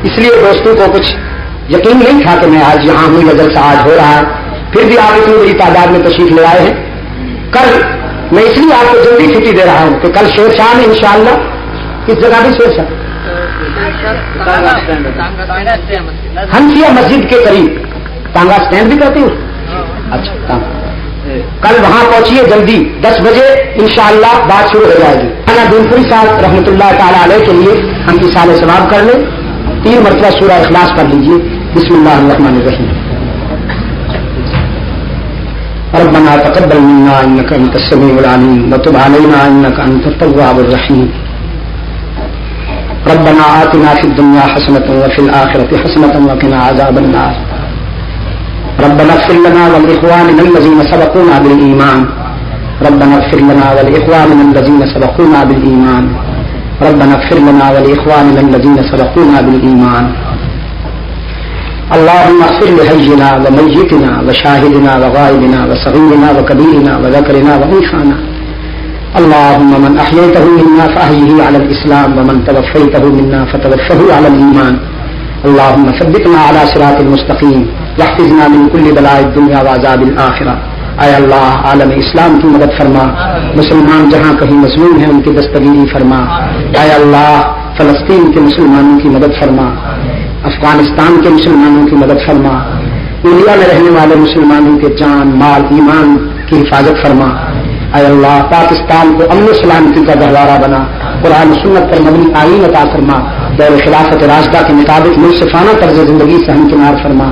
اس لیے دوستوں کو کچھ یقین نہیں تھا کہ میں آج یہاں ہوں یا جلسہ آج ہو رہا ہے، پھر بھی آپ اتنی بڑی تعداد میں تشریف لے آئے ہیں۔ کل میں اس لیے آپ کو جلدی چھٹی دے رہا ہوں کہ کل شیر شاہ میں انشاءاللہ کس جگہ بھی شیر شاہ ہنسیا مسجد کے قریب، تانگا اسٹینڈ بھی کہتے ہیں، اچھا کل وہاں پہنچیے جلدی 10 بجے انشاءاللہ بات شروع ہو جائے گی۔ انا دینپوری صاحب رحمۃ اللہ تعالی علیہ کے لیے ہم ایصال ثواب کر لیں، 3 مرتبہ سورہ اخلاص پڑھ لیجیے۔ بسم اللہ الرحمن الرحیم۔ ربنا تقبل منا انك انت السميع العليم وتب علينا انك انت التواب الرحيم ربنا آتنا في الدنيا حسنة وفي الآخرة حسنة وقنا عذاب النار ربنا اغفر لنا ولإخواننا الذين سبقونا بالإيمان ربنا اغفر لنا ولإخواننا الذين سبقونا بالإيمان ربنا اغفر لنا ولإخواننا الذين سبقونا بالإيمان اللهم اغفر لحينا وميتنا وشاهدنا وغائبنا وصغيرنا وكبيرنا وذكرنا وأنثانا اللهم من أحييته منا فأحيه على الإسلام ومن توفيته منا فتوفه على الإيمان اللهم ثبتنا على صراط المستقيم واحفظنا من كل بلاء الدنيا وعذاب الآخرة۔ اے اللہ عالم اسلام کی مدد فرما، مسلمان جہاں کہیں مظلوم ہیں ان کی دستگیری فرما۔ اے اللہ فلسطین کے مسلمانوں کی مدد فرما، افغانستان کے مسلمانوں کی مدد فرما، انڈیا میں رہنے والے مسلمانوں کے جان مال ایمان کی حفاظت فرما۔ اے اللہ پاکستان کو امن و سلامتی کا گہوارہ بنا، قرآن و سنت پر مبنی آئین عطا فرما، دور خلافت راشدہ کے مطابق منصفانہ طرز زندگی سے ہمکنار فرما،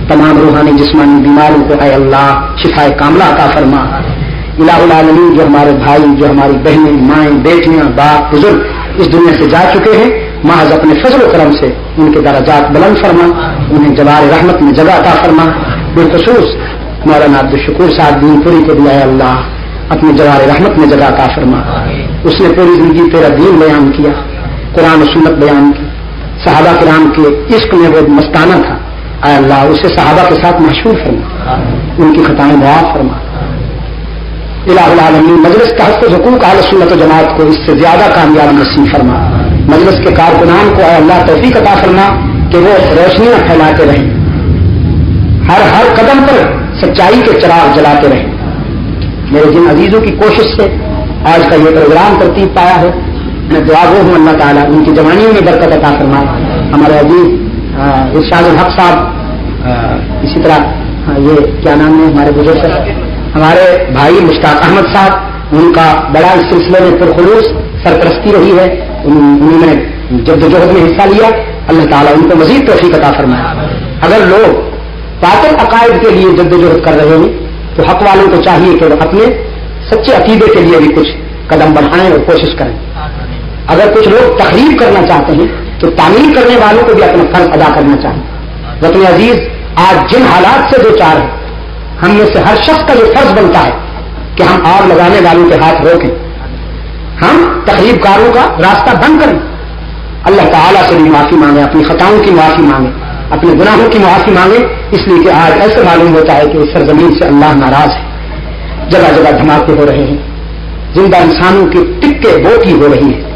تمام روحانی جسمانی بیماروں کو اے اللہ شفا کاملہ عطا فرما۔ الہ العالمین جو ہمارے بھائی، جو ہماری بہنیں، مائیں، بیٹیاں، باپ، بزرگ اس دنیا سے جا چکے ہیں، محض اپنے فضل و کرم سے ان کے درجات بلند فرما، انہیں جوار رحمت میں جگہ عطا فرما۔ بالخصوص مولانا عبدالشکور صاحب دین پوری کو بھی اے اللہ اپنے جوار رحمت میں جگہ عطا فرما۔ اس نے پوری زندگی تیرا دین بیان کیا، قرآن و سنت بیان کی، صحابہ کرام کے عشق میں وہ مستانہ تھا، اے اللہ اسے صحابہ کے ساتھ محشور فرما، ان کی خطائیں معاف فرما۔ الہ العالمین مجلس کا حق و حقوق اہل سنت و جماعت کو اس سے زیادہ کامیاب نصیب فرما، مجلس کے کارکنان کو اے اللہ توفیق عطا فرما کہ وہ روشنیاں پھیلاتے رہیں، ہر قدم پر سچائی کے چراغ جلاتے رہیں۔ میرے جن عزیزوں کی کوشش سے آج کا یہ پروگرام ترتیب پایا ہے، میں دعا گو ہوں اللہ تعالیٰ ان کی جوانیوں میں برکت عطا فرما۔ ہمارے عزیز ارشاد الحق صاحب، اسی طرح یہ کیا نام ہے ہمارے بزرگ ہمارے بھائی مشتاق احمد صاحب، ان کا بڑا اس سلسلے میں پرخلوص سرپرستی رہی ہے، انہوں نے جدوجہد میں حصہ لیا، اللہ تعالیٰ ان کو مزید توفیق عطا فرمائے۔ اگر لوگ باطل عقائد کے لیے جدوجہد کر رہے ہیں تو حق والوں کو چاہیے کہ وہ اپنے سچے عقیدے کے لیے بھی کچھ قدم بڑھائیں اور کوشش کریں۔ اگر کچھ لوگ تخریب کرنا چاہتے ہیں تو تعمیر کرنے والوں کو بھی اپنا فرض ادا کرنا چاہیے۔ وطن عزیز آج جن حالات سے دو چار ہیں، ہم میں سے ہر شخص کا یہ فرض بنتا ہے کہ ہم آگ لگانے والوں کے ہاتھ روکیں، ہم تخریب کاروں کا راستہ بند کریں، اللہ تعالیٰ سے بھی معافی مانگیں، اپنی خطاؤں کی معافی مانگیں، اپنے گناہوں کی معافی مانگیں، اس لیے کہ آج ایسے معلوم ہوتا ہے کہ اس سرزمین سے اللہ ناراض ہے، جگہ جگہ دھماکے ہو رہے ہیں، زندہ انسانوں کی ٹکے بوٹی ہو رہی ہے،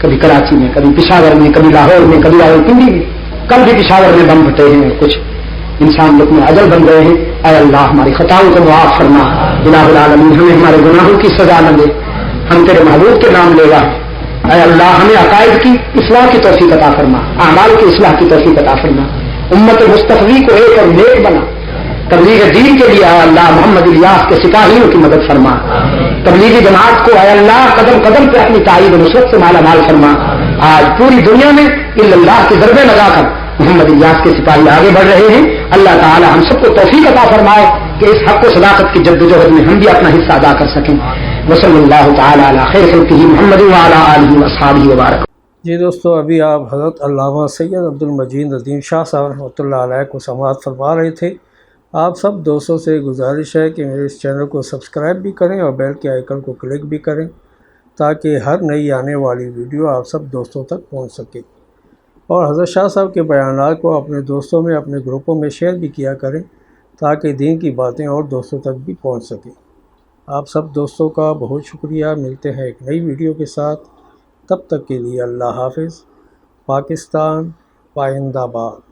کبھی کراچی میں، کبھی پشاور میں، کبھی لاہور میں، کبھی راولپنڈی میں، کل بھی پشاور میں بم پھٹے ہیں، کچھ انسان لوگ میں اجل بن گئے ہیں۔ اے اللہ ہماری خطاؤں کو معاف فرما، الہ العالمین ہمیں ہمارے گناہوں کی سزا نہ دے، ہم تیرے محبوب کے نام لے گا۔ اے اللہ ہمیں عقائد کی اصلاح کی توفیق عطا فرما، اعمال کی اصلاح کی توفیق عطا فرما، امت مصطفی کو ایک اور نیک بنا، تبلیغ دین کے لیے اے اللہ محمد الیاس کے سپاہیوں کی مدد فرما، تبلیغی جماعت کو اے اللہ قدم قدم پہ اپنی تائید و نصرت سے مالا مال فرما۔ آج پوری دنیا میں الا اللہ کی ضربیں لگا کر محمد الیاس کے سپاہی آگے بڑھ رہے ہیں، اللہ تعالی ہم سب کو توفیق عطا فرمائے کہ اس حق و صداقت کی جدوجہد میں ہم بھی اپنا حصہ ادا کر سکیں۔ وصلی اللہ تعالی علی خیر خلقہ محمد وعلی آلہ واصحابہ وبارک۔ جی دوستو، ابھی آپ حضرت علامہ سید عبدالمجید ندیم شاہ صاحب رحمۃ اللہ علیہ کو سماعت فرما رہے تھے۔ آپ سب دوستوں سے گزارش ہے کہ میرے اس چینل کو سبسکرائب بھی کریں اور بیل کے آئیکن کو کلک بھی کریں تاکہ ہر نئی آنے والی ویڈیو آپ سب دوستوں تک پہنچ سکے، اور حضرت شاہ صاحب کے بیانات کو اپنے دوستوں میں، اپنے گروپوں میں شیئر بھی کیا کریں تاکہ دین کی باتیں اور دوستوں تک بھی پہنچ سکیں۔ آپ سب دوستوں کا بہت شکریہ۔ ملتے ہیں ایک نئی ویڈیو کے ساتھ، تب تک کے لیے اللہ حافظ۔ پاکستان پائندہ باد۔